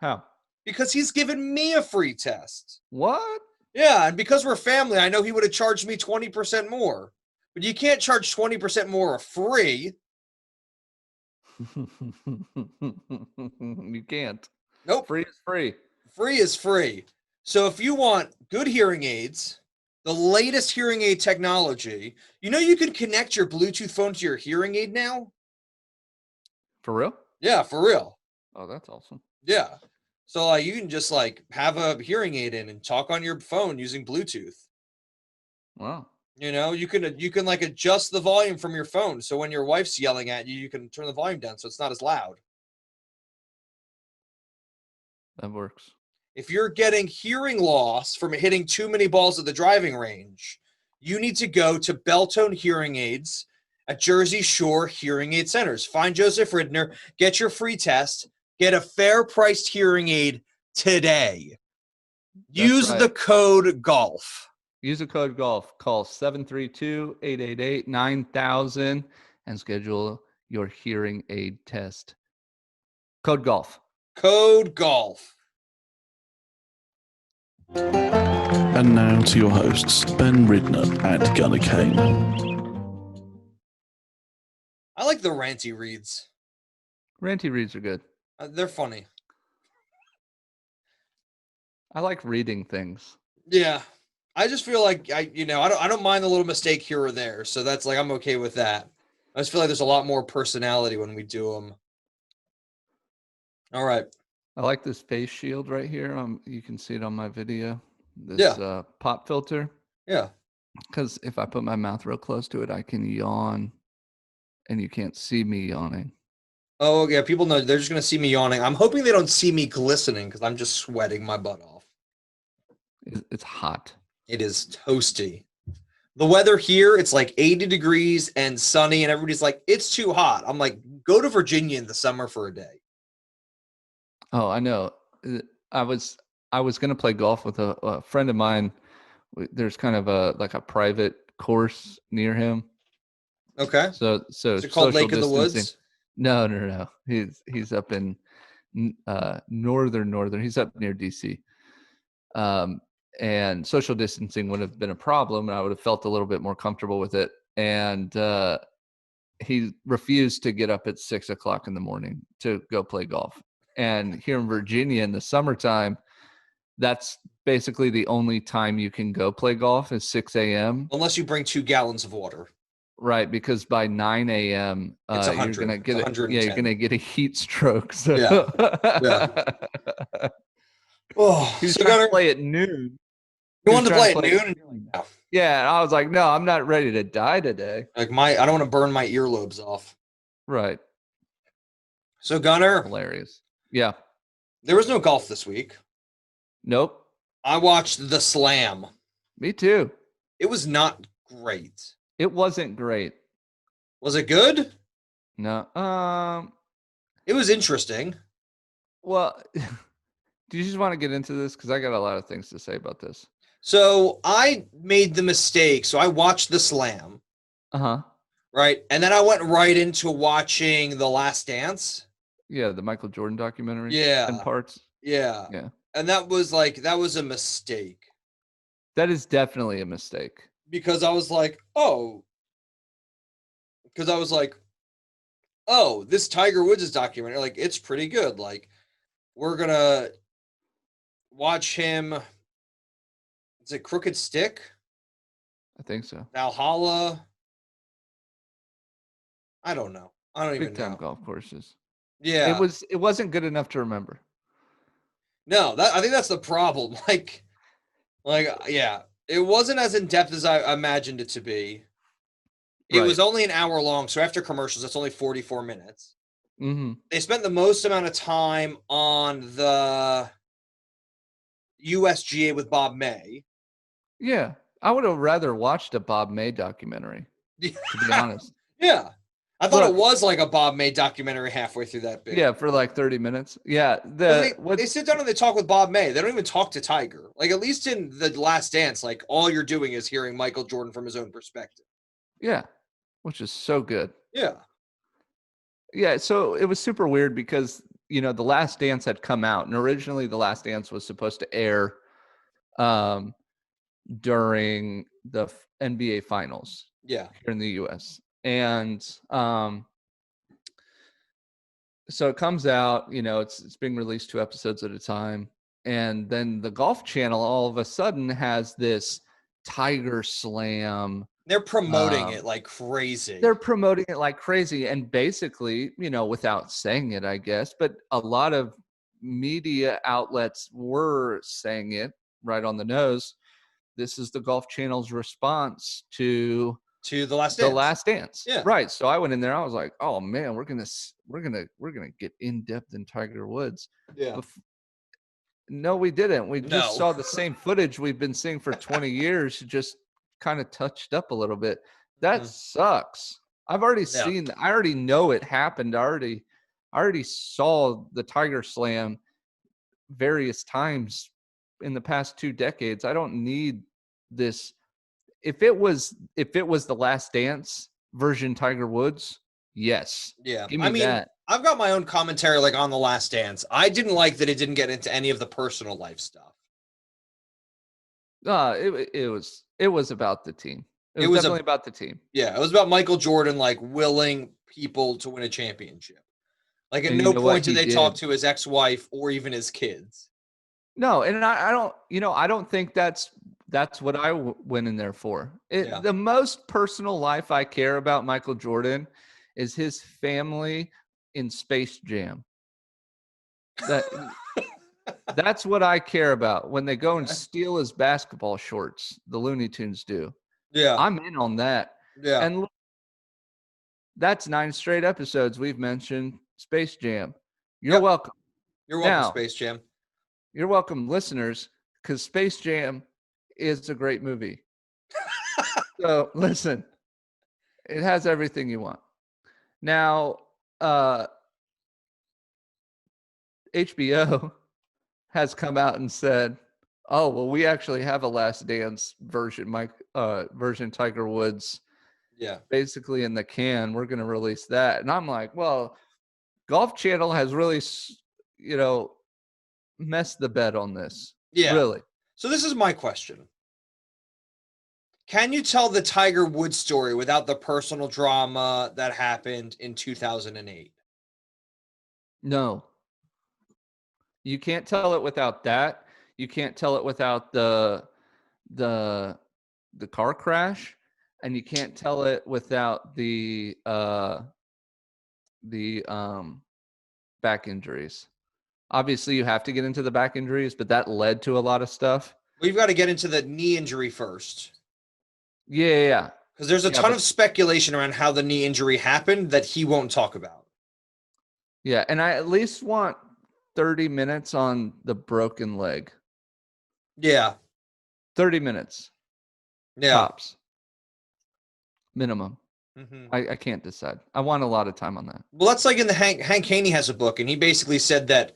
How? Because he's given me a free test. What? Yeah, and because we're family, I know he would have charged me 20% more. But you can't charge 20% more free. You can't. Nope. Free is free. Free is free. So if you want good hearing aids, the latest hearing aid technology, you can connect your Bluetooth phone to your hearing aid now? For real? Yeah, for real. Oh, that's awesome. Yeah. So you can just have a hearing aid in and talk on your phone using Bluetooth. Wow. You can adjust the volume from your phone. So when your wife's yelling at you, you can turn the volume down so it's not as loud. That works. If you're getting hearing loss from hitting too many balls at the driving range, you need to go to Beltone Hearing Aids at Jersey Shore Hearing Aid Centers. Find Joseph Ridner, get your free test, get a fair-priced hearing aid today. Use the code GOLF. Use the code GOLF. Call 732-888-9000 and schedule your hearing aid test. Code GOLF. Code GOLF. And now to your hosts, Ben Ridner and Gunnar Kane. I like the ranty reads. Ranty reads are good. They're funny. I like reading things. Yeah. I just feel like I don't mind the little mistake here or there. So that's I'm okay with that. I just feel like there's a lot more personality when we do them. All right. I like this face shield right here. You can see it on my video. This Yeah. pop filter. Yeah. Because if I put my mouth real close to it, I can yawn, and you can't see me yawning. Oh, yeah. People know they're just going to see me yawning. I'm hoping they don't see me glistening because I'm just sweating my butt off. It's hot. It is toasty. The weather here, it's like 80 degrees and sunny, and everybody's like, it's too hot. I'm like, go to Virginia in the summer for a day. Oh, I know. I was going to play golf with a friend of mine. There's kind of a private course near him. Okay. So Is it called social Lake of the distancing. Woods? No. He's up in northern. He's up near DC. And social distancing would have been a problem, and I would have felt a little bit more comfortable with it. And he refused to get up at 6:00 in the morning to go play golf. And here in Virginia in the summertime, that's basically the only time you can go play golf is 6 a.m. Unless you bring 2 gallons of water. Right, because by 9 a.m. It's 100. you're gonna get you're gonna get a heat stroke. So Yeah. Oh, he was so trying Gunnar, to play at noon. you wanted to play at noon? No. Yeah, and I was like, no, I'm not ready to die today. Like I don't want to burn my earlobes off. Right. So Gunnar, Hilarious. Yeah. there was no golf this week. Nope. I watched the Slam. Me too. It was not great. It wasn't great. Was it good? No. It was interesting. Well, do you just want to get into this? Because I got a lot of things to say about this. So I made the mistake. So I watched the Slam. Uh-huh. Right. And then I went right into watching The Last Dance. Yeah, the Michael Jordan documentary. Yeah. In parts. Yeah. Yeah. And that was a mistake. That is definitely a mistake. Because I was like, oh, this Tiger Woods' documentary, like, it's pretty good. Like, we're gonna watch him. Is it Crooked Stick? I think so. Valhalla? I don't know. I don't even Big time know. golf courses. Yeah. It wasn't good enough to remember. No, I think that's the problem. Yeah. It wasn't as in-depth as I imagined it to be. It was only an hour long, so after commercials, that's only 44 minutes. Mm-hmm. They spent the most amount of time on the USGA with Bob May. Yeah. I would have rather watched a Bob May documentary, to be honest. Yeah. I thought it was like a Bob May documentary halfway through that bit. Yeah, for like 30 minutes. Yeah. They sit down and they talk with Bob May. They don't even talk to Tiger. Like, at least in The Last Dance, like, all you're doing is hearing Michael Jordan from his own perspective. Yeah. Which is so good. Yeah. Yeah. So it was super weird because, The Last Dance had come out, and originally The Last Dance was supposed to air during the NBA Finals. Yeah. Here in the US. And so it comes out, it's being released 2 episodes at a time. And then the Golf Channel all of a sudden has this Tiger Slam. They're promoting it like crazy. They're promoting it like crazy. And basically, without saying it, I guess, but a lot of media outlets were saying it right on the nose. This is the Golf Channel's response to The Last Dance. The Last Dance. Yeah. Right. So I went in there. I was like, oh man, we're gonna get in depth in Tiger Woods. Yeah. No, we didn't. We just saw the same footage we've been seeing for 20 years, just kind of touched up a little bit. That sucks. I've already seen. I already know it happened. I already saw the Tiger Slam various times in the past 2 decades. I don't need this. If it was The Last Dance version Tiger Woods, yes. Yeah. Give me that. I've got my own commentary like on The Last Dance. I didn't like that it didn't get into any of the personal life stuff. It was about the team. It was definitely about the team. Yeah, it was about Michael Jordan like willing people to win a championship. Like, at no point did they talk to his ex-wife or even his kids. No, and I don't think that's what I went in there for. The most personal life I care about Michael Jordan is his family in Space Jam. That's what I care about. When they go and steal his basketball shorts, the Looney Tunes do. Yeah. I'm in on that. Yeah. And look, that's 9 straight episodes we've mentioned Space Jam. You're welcome. You're welcome, Now, Space Jam. You're welcome, listeners, because Space Jam is a great movie. So listen, it has everything you want. Now, HBO has come out and said, "Oh, well, we actually have a Last Dance version, version Tiger Woods, basically in the can. We're going to release that." And I'm like, "Well, Golf Channel has really, messed the bed on this. Yeah. Really." So this is my question. Can you tell the Tiger Woods story without the personal drama that happened in 2008? No. You can't tell it without that. You can't tell it without the car crash, and you can't tell it without the back injuries. Obviously, you have to get into the back injuries, but that led to a lot of stuff. We've got to get into the knee injury first. Yeah. Because there's a ton of speculation around how the knee injury happened that he won't talk about. Yeah, and I at least want 30 minutes on the broken leg. Yeah. 30 minutes. Yeah. Tops. Minimum. Mm-hmm. I can't decide. I want a lot of time on that. Well, that's like in the Hank Haney has a book, and he basically said that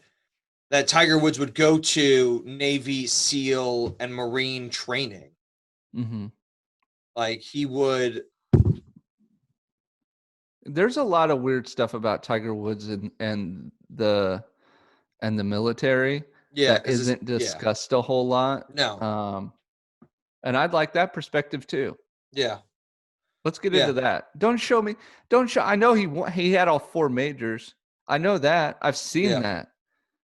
Tiger Woods would go to Navy, SEAL, and Marine training. Mm-hmm. Like he would. There's a lot of weird stuff about Tiger Woods and the military that isn't discussed a whole lot. No. And I'd like that perspective too. Yeah. Let's get into that. Don't show. I know he had all 4 majors. I know that. I've seen that.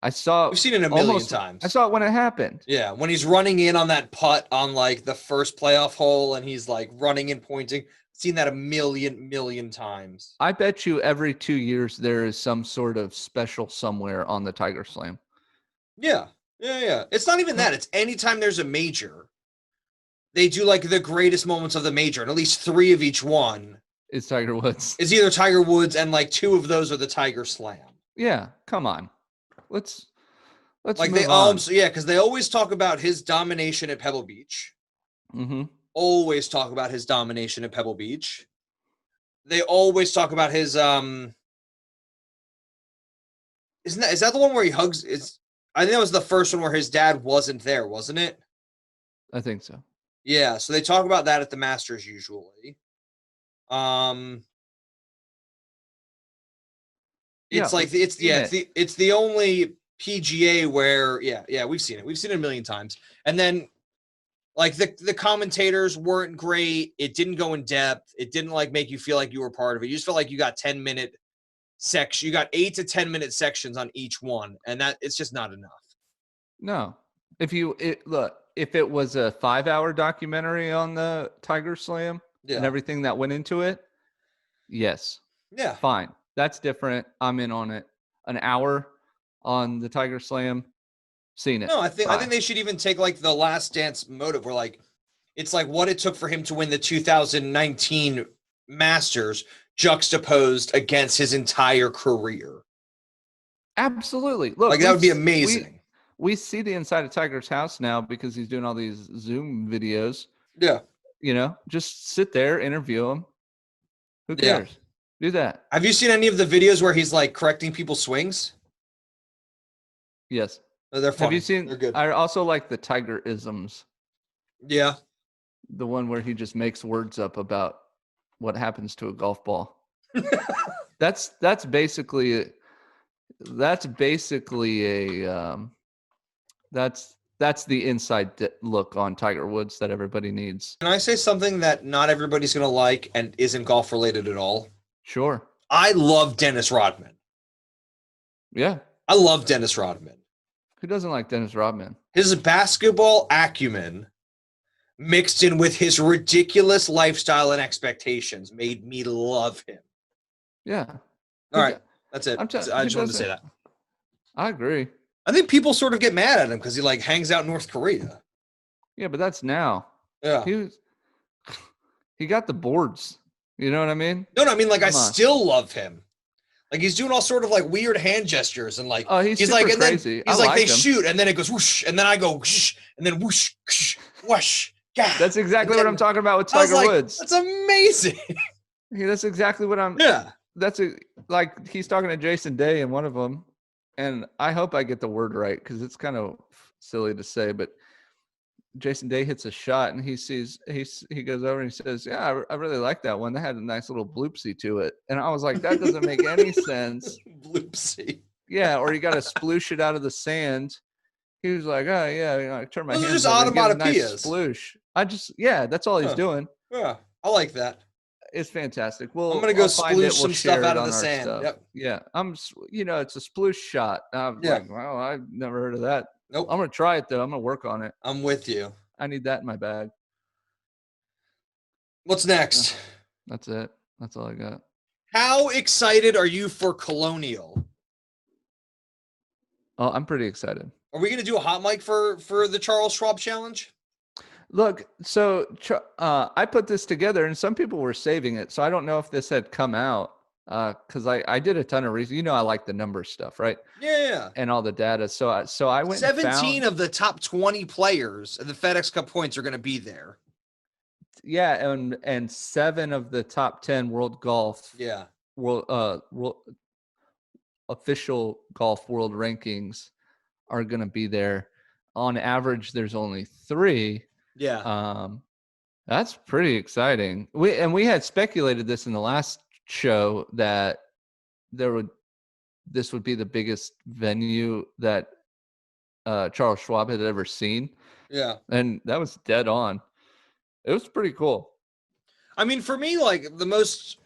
We've seen it a million times. I saw it when it happened. Yeah, when he's running in on that putt on like the first playoff hole, and he's like running and pointing. Seen that a million times. I bet you every 2 years there is some sort of special somewhere on the Tiger Slam. Yeah. It's not even that. It's anytime there's a major, they do like the greatest moments of the major, and at least 3 of each one is Tiger Woods. It's either Tiger Woods, and like 2 of those are the Tiger Slam. Yeah, come on. Let's like move on. Because they always talk about his domination at Pebble Beach. Mm-hmm. Always talk about his domination at Pebble Beach. They always talk about his is that the one where he hugs? I think that was the first one where his dad wasn't there, wasn't it? I think so. Yeah, so they talk about that at the Masters usually. It's the only PGA where we've seen it. We've seen it a million times. And then like the commentators weren't great. It didn't go in depth. It didn't like make you feel like you were part of it. You just felt like you got 10-minute section. You got 8 to 10-minute sections on each one, and that it's just not enough. No. If it was a 5-hour documentary on the Tiger Slam and everything that went into it, yes. Yeah. Fine. That's different. I'm in on it. An hour on the Tiger Slam, seen it. No, I think they should even take like the Last Dance motive, where like it's like what it took for him to win the 2019 Masters juxtaposed against his entire career. Absolutely. Look, like that would be amazing. We see the inside of Tiger's house now because he's doing all these Zoom videos. Yeah. Just sit there, interview him. Who cares? Yeah. Do that. Have you seen any of the videos where he's like correcting people's swings? Yes. Oh, they're funny. Have you seen? They're good. I also like the Tiger isms. Yeah. The one where he just makes words up about what happens to a golf ball. That's basically a that's the inside look on Tiger Woods that everybody needs. Can I say something that not everybody's going to like and isn't golf related at all? Sure. I love Dennis Rodman. Yeah. I love Dennis Rodman. Who doesn't like Dennis Rodman? His basketball acumen mixed in with his ridiculous lifestyle and expectations made me love him. Yeah. All right. That's it. I just wanted to say that. I agree. I think people sort of get mad at him because he like hangs out in North Korea. Yeah, but that's now. Yeah. He got the boards. You know what I mean? No, I mean, like, I Come on. still love him. Like, he's doing all sort of like weird hand gestures and like, Oh, he's super like, and crazy. then he's I like, like they him. shoot, and then it goes whoosh, and then I go whoosh, and then whoosh, whoosh, whoosh. Gah. That's exactly what I'm talking about with I was Tiger like, Woods. that's amazing. Yeah, that's exactly what I'm. Yeah. Like he's talking to Jason Day in one of them, and I hope I get the word right because it's kind of silly to say, but Jason Day hits a shot and he goes over and he says, "Yeah, I really like that one. That had a nice little bloopsy to it." And I was like, "That doesn't make any sense." Bloopsy. Yeah, or you got to sploosh it out of the sand. He was like, "Oh yeah, I turn my Those are hands just over and get a onomatopoeias. nice sploosh." That's all he's doing. Yeah, I like that. It's fantastic. I'm gonna go sploosh some stuff out of the sand. Stuff. Yep. Yeah, it's a sploosh shot. I'm like, well, I've never heard of that. Nope. I'm gonna try it though. I'm gonna work on it. I'm with you. I need that in my bag. What's next? That's it. That's all I got. How excited are you for Colonial? Oh, I'm pretty excited. Are we gonna do a hot mic for the Charles Schwab Challenge? Look, so I put this together, and some people were saving it, so I don't know if this had come out because I did a ton of research. You know, I like the number stuff, right? Yeah. And all the data. So I went. 17 of the top 20 players of the FedEx Cup points are going to be there. Yeah, and 7 of the top 10 world golf. Yeah. World official golf world rankings are going to be there. On average, there's only 3. Yeah. That's pretty exciting. We had speculated this in the last show that this would be the biggest venue that Charles Schwab had ever seen. Yeah. And that was dead on. It was pretty cool. I mean, for me, like the most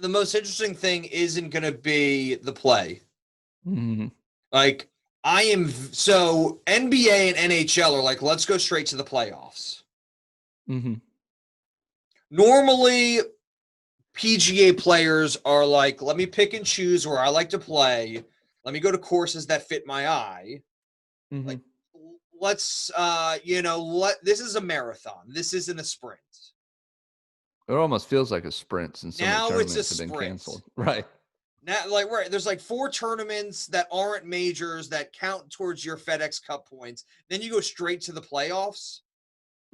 interesting thing isn't going to be the play. Mm-hmm. Like so NBA and NHL are like, let's go straight to the playoffs. Mm-hmm. Normally, PGA players are like, let me pick and choose where I like to play. Let me go to courses that fit my eye. Mm-hmm. Like, let's, this is a marathon. This isn't a sprint. It almost feels like a sprint since so many Now tournaments it's a have been sprint. canceled. Right. Now, there's like 4 tournaments that aren't majors that count towards your FedEx Cup points. Then you go straight to the playoffs.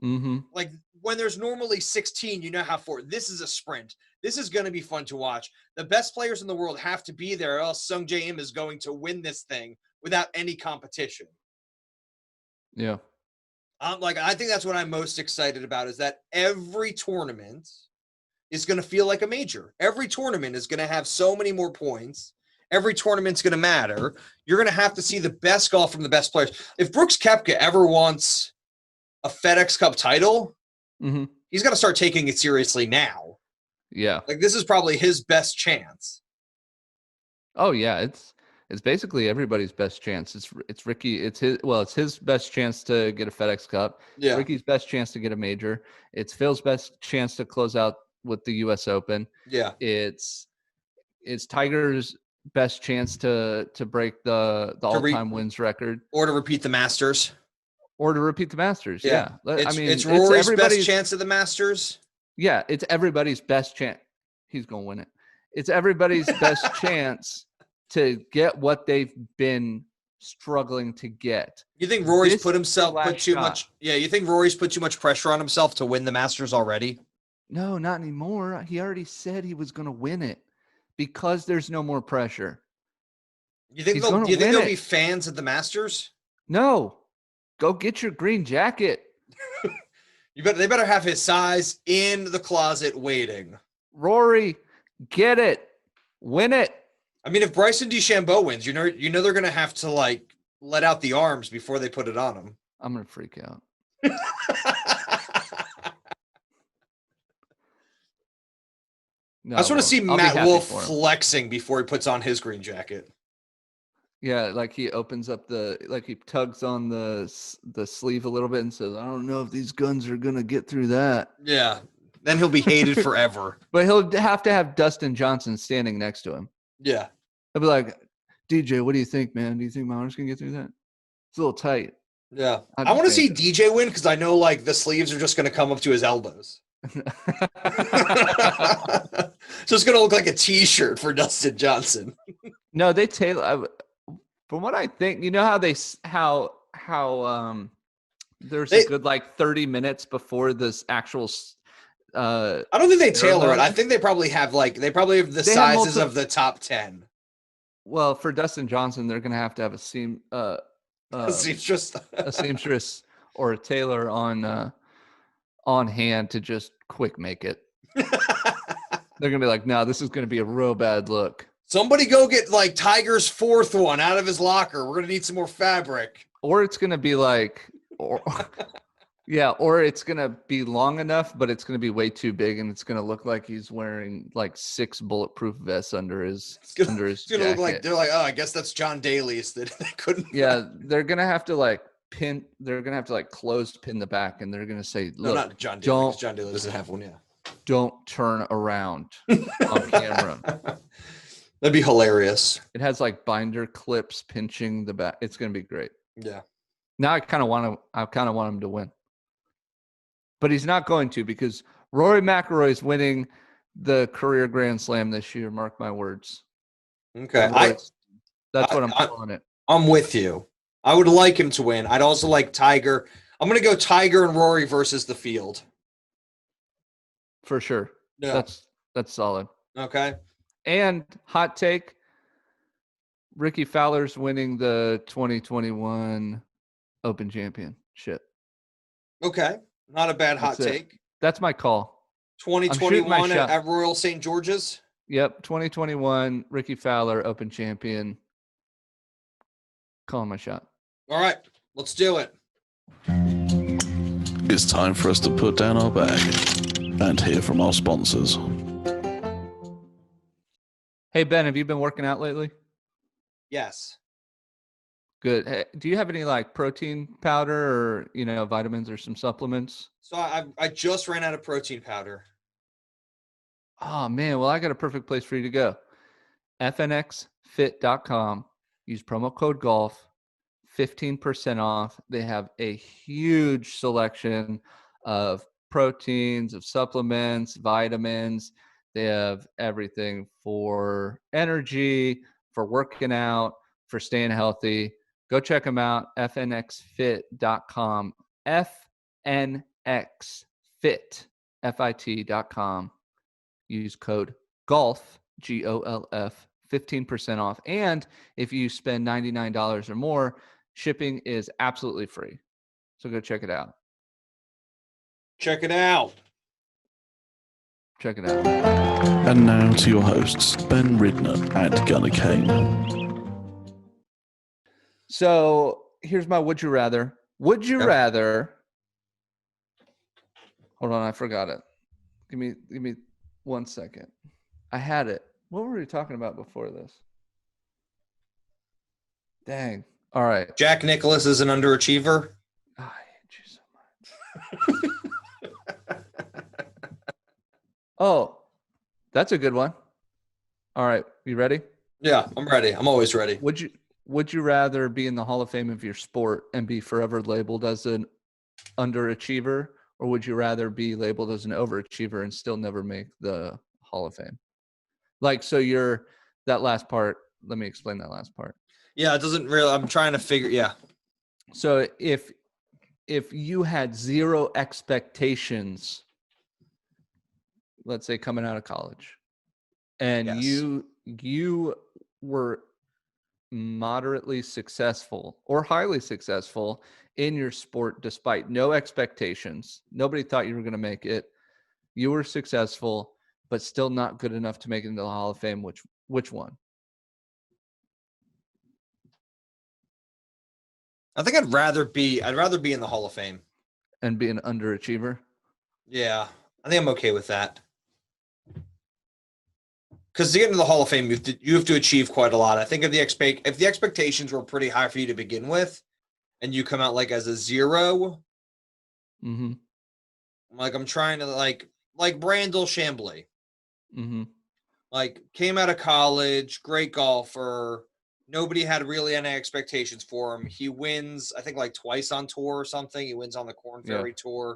Mm-hmm. Like when there's normally 16, you know how this is a sprint. This is going to be fun to watch. The best players in the world have to be there, or else Sung Jae Im is going to win this thing without any competition. Yeah. I think that's what I'm most excited about is that every tournament is going to feel like a major. Every tournament is going to have so many more points. Every tournament's going to matter. You're going to have to see the best golf from the best players. If Brooks Koepka ever wants a FedEx Cup title, Mm-hmm. he's got to start taking it seriously now. Yeah. Like this is probably his best chance. Oh yeah, it's basically everybody's best chance. It's Ricky. It's his best chance to get a FedEx Cup. Yeah. Ricky's best chance to get a major. It's Phil's best chance to close out with the U.S. Open. Yeah. It's Tiger's best chance to break the all-time wins record or to repeat the Masters. Or to repeat the Masters. Yeah. It's Rory's best chance at the Masters. Yeah, it's everybody's best chance. He's going to win it. It's everybody's best chance to get what they've been struggling to get. You think Rory's put too much? Yeah, you think Rory's put too much pressure on himself to win the Masters already? No, not anymore. He already said he was going to win it because there's no more pressure. You think there'll be fans at the Masters? No. Go get your green jacket. They better have his size in the closet waiting. Rory, get it. Win it. I mean, if Bryson DeChambeau wins, you know they're going to have to like let out the arms before they put it on him. I'm going to freak out. No, I just want to see Matt Wolff flexing before he puts on his green jacket. Yeah, like he opens up he tugs on the sleeve a little bit and says, "I don't know if these guns are going to get through that." Yeah. Then he'll be hated forever. But he'll have to have Dustin Johnson standing next to him. Yeah. He'll be like, DJ, what do you think, man? Do you think Mauer's gonna get through that? It's a little tight. Yeah. I'm I want to just see saying. DJ win because I know like the sleeves are just going to come up to his elbows. Just going to look like a t-shirt for Dustin Johnson. No, they tailor. From what I think, you know how there's a good like 30 minutes before this actual. I don't think they tailor it. I emergence? think they probably have the They have sizes of the top 10. Well, for Dustin Johnson, they're gonna have to have a seamstress or a tailor on hand to just quick make it. They're gonna be like, no, this is gonna be a real bad look. Somebody go get like Tiger's fourth one out of his locker. We're gonna need some more fabric. Or it's gonna be like, or it's gonna be long enough, but it's gonna be way too big, and it's gonna look like he's wearing like 6 bulletproof vests under his jacket. It's gonna look like they're like, oh, I guess that's John Daly's that they couldn't. Yeah, they're gonna have to like pin. They're gonna have to like close pin the back, and they're gonna say, No, look, not John Daly. 'Cause John Daly doesn't have one. Yeah. Don't turn around on camera. That'd be hilarious. It has like binder clips pinching the back. It's gonna be great. Yeah. Now I kind of want him to win, but he's not going to because Rory McIlroy is winning the career Grand Slam this year. Mark my words. Okay. That's what I'm calling it. I'm with you. I would like him to win. I'd also like Tiger. I'm gonna go Tiger and Rory versus the field. For sure. Yeah. That's solid. Okay. And hot take, Ricky Fowler's winning the 2021 Open Championship. Okay. Not a bad hot take. That's my call. 2021 at Royal St. George's. Yep. 2021 Ricky Fowler Open Champion. Calling my shot. All right. Let's do it. It's time for us to put down our bag and hear from our sponsors. Hey, Ben, have you been working out lately? Yes. Good. Hey, do you have any like protein powder or, vitamins or some supplements? So I just ran out of protein powder. Oh, man. Well, I got a perfect place for you to go. fnxfit.com. Use promo code GOLF. 15% off. They have a huge selection of proteins, of supplements, vitamins. They have everything for energy, for working out, for staying healthy. Go check them out, fnxfit.com. fnxfit.com. Use code GOLF, GOLF, 15% off. And if you spend $99 or more, shipping is absolutely free. So go check it out. Check it out. Check it out. And now to your hosts, Ben Ridner and Gunnar Kane. So here's my would you rather. Would you rather? Hold on, I forgot it. Give me 1 second. I had it. What were we talking about before this? Dang. All right. Jack Nicklaus is an underachiever. Oh, I hate you so much. Oh, that's a good one. All right. You ready? Yeah, I'm ready. I'm always ready. Would you rather be in the Hall of Fame of your sport and be forever labeled as an underachiever, or would you rather be labeled as an overachiever and still never make the Hall of Fame? Like, so that last part, let me explain that last part. Yeah, it doesn't really, I'm trying to figure, yeah. So if you had zero expectations, let's say coming out of college, and Yes. you were moderately successful or highly successful in your sport despite no expectations, nobody thought you were going to make it, you were successful but still not good enough to make it into the Hall of Fame, which one? I think I'd rather be in the Hall of Fame. And be an underachiever? Yeah, I think I'm okay with that. Because to get into the Hall of Fame, you have to achieve quite a lot. I think if the expectations were pretty high for you to begin with, and you come out like as a zero, like I'm trying to like Brandel Chambly, like came out of college, great golfer, Nobody had really any expectations for him. He wins, I think, like twice on tour or something. He wins on the Corn Ferry Tour.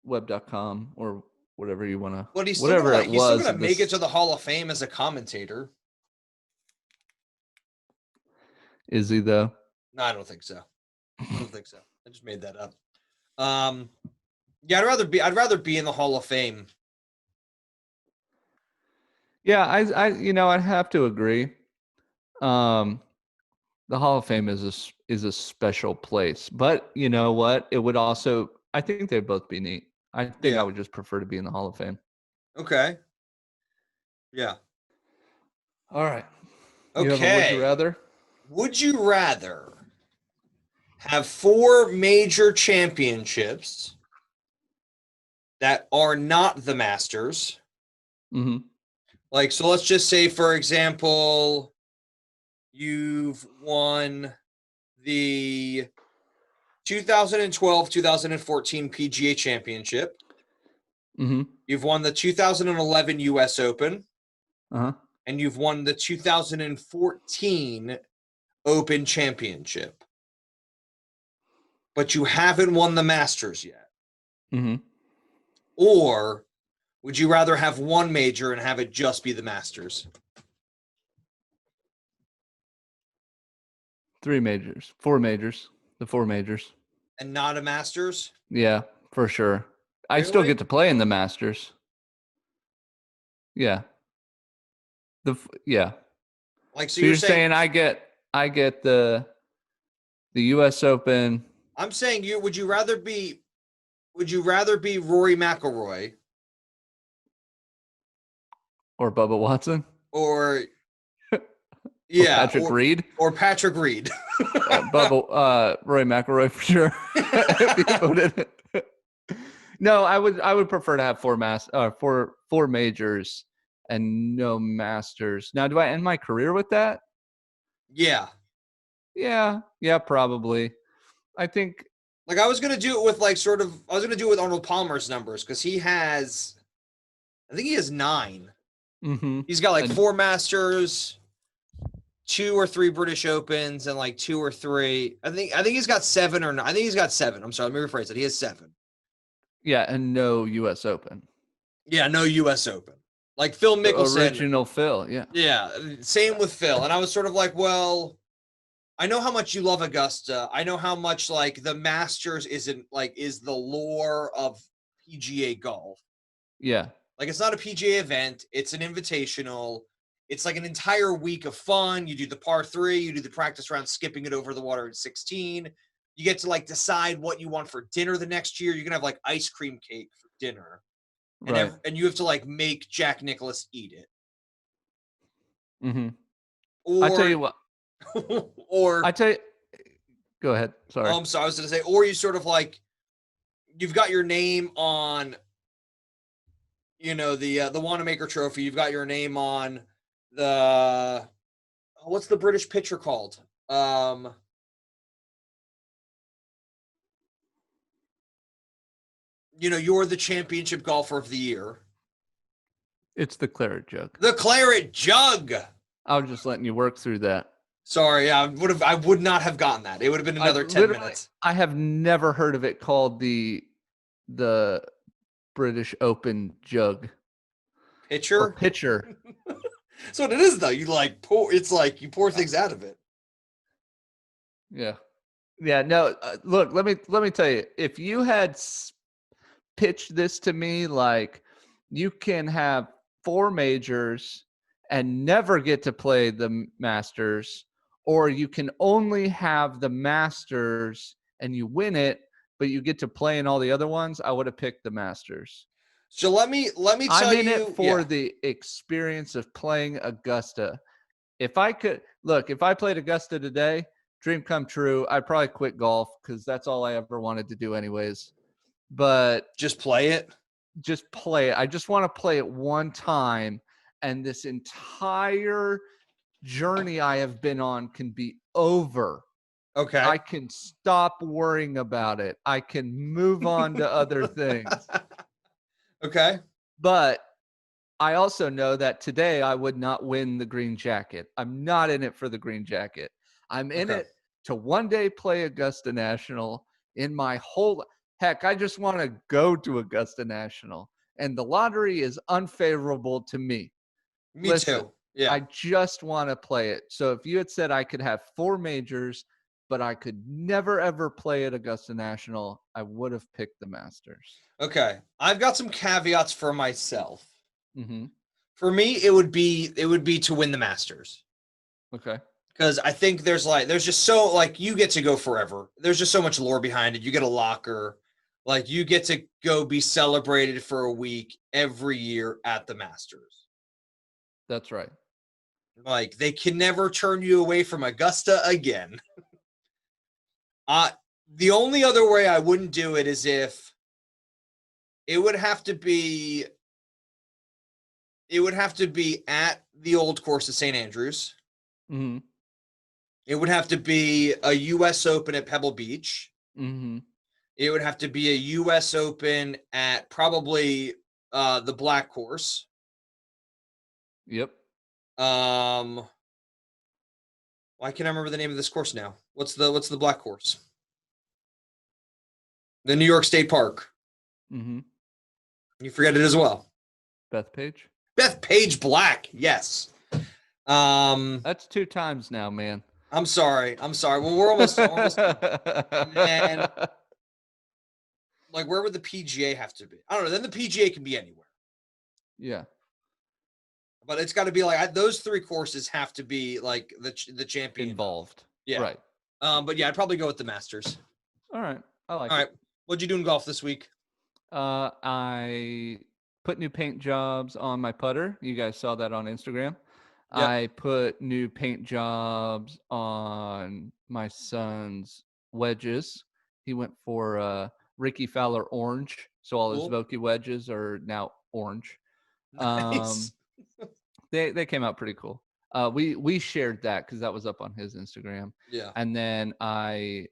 Web.com or whatever you want to. But he's whatever it he's still was. gonna make it to the Hall of Fame as a commentator. Is he though? No, I don't think so. I just made that up. Yeah, I'd rather be in the Hall of Fame. Yeah, I'd have to agree. The Hall of Fame is a special place, but you know what? It would also, I think they'd both be neat. I think I would just prefer to be in the Hall of Fame. Okay. Yeah. All right. Okay. You have a would you rather? Would you rather have 4 major championships that are not the Masters? Mm-hmm. Like, so let's just say, for example, you've won the 2012-2014 PGA Championship. Mm-hmm. You've won the 2011 US Open. Uh-huh. And you've won the 2014 Open Championship. But you haven't won the Masters yet. Mm-hmm. Or would you rather have one major and have it just be the Masters? 3 majors. 4 majors. The 4 majors. And not a Masters? Yeah, for sure. I Really? still get to play in the Masters. Yeah. Like, so you're saying I get the US Open. I'm saying would you rather be Rory McIlroy Or Bubba Watson? or Yeah, or Patrick Reed? Or Patrick Reed. Rory McIlroy for sure. No, I would prefer to have 4 majors and no Masters. Now, do I end my career with that? Yeah. Yeah, probably. I think like I was gonna do it with Arnold Palmer's numbers because I think he has 9. Mm-hmm. He's got like 4 Masters, 2 or 3 British Opens, and like 2 or 3. I think he's got 7 or 9. I think he's got 7. I'm sorry, let me rephrase it. He has 7. Yeah, and no US Open. Yeah, no US Open. Like Phil Mickelson. Original Phil, yeah. Yeah, same with Phil. And I was sort of like, well, I know how much you love Augusta. I know how much like the Masters is the lore of PGA golf. Yeah. Like it's not a PGA event. It's an invitational. It's like an entire week of fun. You do the par 3, you do the practice round, skipping it over the water in 16. You get to like decide what you want for dinner the next year. You're going to have like ice cream cake for dinner. Right. And you have to like make Jack Nicklaus eat it. Mm-hmm. Or I tell you what. Go ahead. Sorry. So I was going to say, or you sort of like, you've got your name on, the Wanamaker Trophy. You've got your name on what's the British pitcher called? You're the championship golfer of the year. It's the Claret Jug. The Claret Jug. I was just letting you work through that. Sorry, I would not have gotten that. It would have been another 10 minutes. I have never heard of it called the British Open Jug. Pitcher? Pitcher. That's what it is, though. You you pour things out of it. Yeah. Yeah. No. Look. Let me tell you. If you had pitched this to me, like you can have 4 majors and never get to play the Masters, or you can only have the Masters and you win it, but you get to play in all the other ones, I would have picked the Masters. So let me tell you. I'm in it for the experience of playing Augusta. If I played Augusta today, dream come true. I'd probably quit golf because that's all I ever wanted to do anyways. But just play it. Just play it. I just want to play it one time, and this entire journey I have been on can be over. Okay. I can stop worrying about it. I can move on to other things. Okay. But I also know that today I would not win the green jacket. I'm not in it for the green jacket. I'm in Okay. it to one day play Augusta National in my whole heck. I just want to go to Augusta National, and the lottery is unfavorable to me. Me Listen, too. Yeah. I just want to play it. So if you had said I could have 4 majors, but I could never ever play at Augusta National, I would have picked the Masters. Okay. I've got some caveats for myself. Mm-hmm. For me, it would be to win the Masters. Okay. Because I think there's just so like you get to go forever. There's just so much lore behind it. You get a locker. Like you get to go be celebrated for a week every year at the Masters. That's right. Like they can never turn you away from Augusta again. The only other way I wouldn't do it is if it would have to be at the old course of St. Andrews. Mm-hmm. It would have to be a US Open at Pebble Beach. Mm-hmm. It would have to be a US Open at probably the Black Course. Yep. Why can't I remember the name of this course now? What's the Black Course? The New York State Park. Mm-hmm. You forget it as well. Bethpage. Bethpage Black. Yes. That's 2 times now, man. I'm sorry. Well, we're almost and like where would the PGA have to be? I don't know. Then the PGA can be anywhere. Yeah. But it's got to be like those 3 courses have to be like the champion Involved. Yeah. Right. But yeah, I'd probably go with the Masters. All right. I like All it. right. What'd you do in golf this week? I put new paint jobs on my putter. You guys saw that on Instagram. Yep. I put new paint jobs on my son's wedges. He went for Ricky Fowler orange, so all his Cool. Vokey wedges are now orange. Nice. They came out pretty cool. We shared that because that was up on his Instagram. Yeah. And then I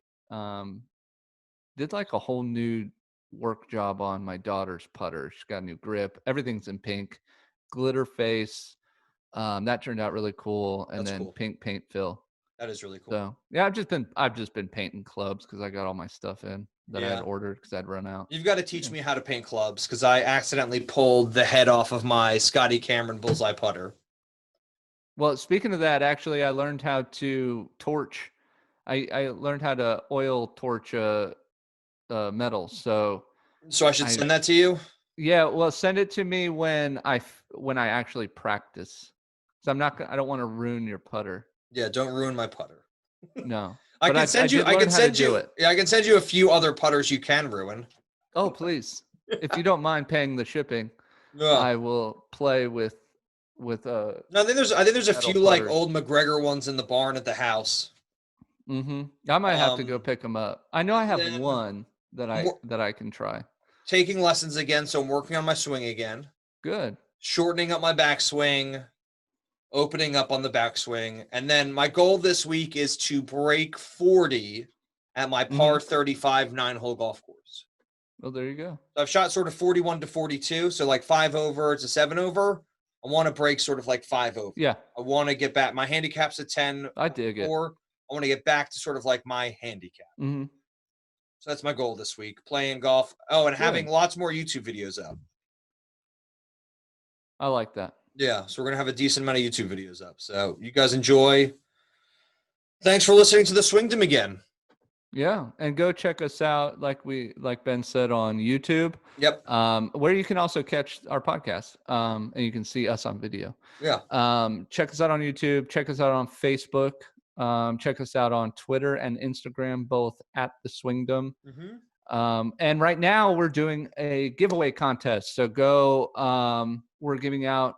did like a whole new work job on my daughter's putter. She's got a new grip. Everything's in pink, glitter face. That turned out really cool. And That's then cool. pink paint fill. That is really cool. So yeah, I've just been painting clubs because I got all my stuff in that I had Yeah. ordered because I'd run out. You've got to teach me how to paint clubs because I accidentally pulled the head off of my Scotty Cameron bullseye putter. Well, speaking of that, actually, I learned how to torch. I learned how to oil torch metal. So I should send that to you? Yeah, well, send it to me when I actually practice. So I don't want to ruin your putter. Yeah, don't ruin my putter. No. I can send you a few other putters you can ruin. Oh, please. If you don't mind paying the shipping, Yeah. I will play with No, I think there's a few metal like putters. old McGregor ones in the barn at the house. Mm-hmm. I might have to go pick them up. I know I have then one that I can try. Taking lessons again, so I'm working on my swing again. Good. Shortening up my backswing, opening up on the backswing, and then my goal this week is to break 40 at my par 35 9-hole golf course. Well, there you go. So I've shot sort of 41 to 42, so like 5 over to 7 over. I want to break sort of like 5 over. Yeah. I want to get back. My handicap's a 10. I dig it. I want to get back to sort of like my handicap. Mm-hmm. So that's my goal this week, playing golf. Oh, and having lots more YouTube videos up. I like that. Yeah, so we're going to have a decent amount of YouTube videos up. So you guys enjoy. Thanks for listening to the Swingdom again. Yeah, and go check us out, like Ben said, on YouTube. Yep. Where you can also catch our podcast, and you can see us on video. Yeah. Check us out on YouTube. Check us out on Facebook. Check us out on Twitter and Instagram, both at the Swingdom. Mm-hmm. And right now we're doing a giveaway contest. So go. We're giving out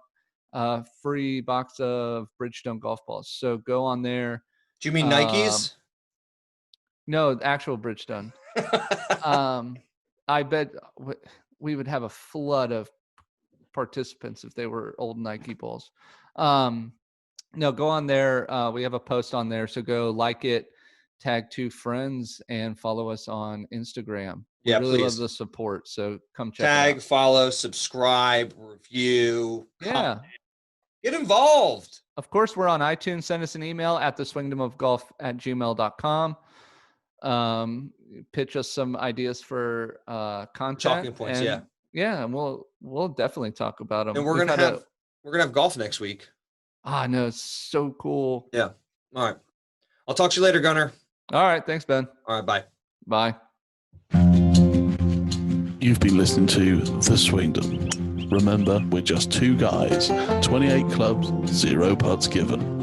a free box of Bridgestone golf balls. So go on there. Do you mean Nikes? No, actual Bridgestone. I bet we would have a flood of participants if they were old Nike balls. No, go on there. We have a post on there, so go like it, tag 2 friends and follow us on Instagram. We Yeah, really please. love the support, so come check it Tag, out. follow, subscribe, review, Yeah. get involved. Of course, we're on iTunes. Send us an email at theswingdomofgolf@gmail.com. Pitch us some ideas for content. Talking points, and, and we'll definitely talk about them. And we're gonna have golf next week. Ah, no, it's so cool. Yeah. All right. I'll talk to you later, Gunnar. All right. Thanks, Ben. All right. Bye. Bye. You've been listening to The Swingdom. Remember, we're just two guys, 28 clubs, 0 putts given.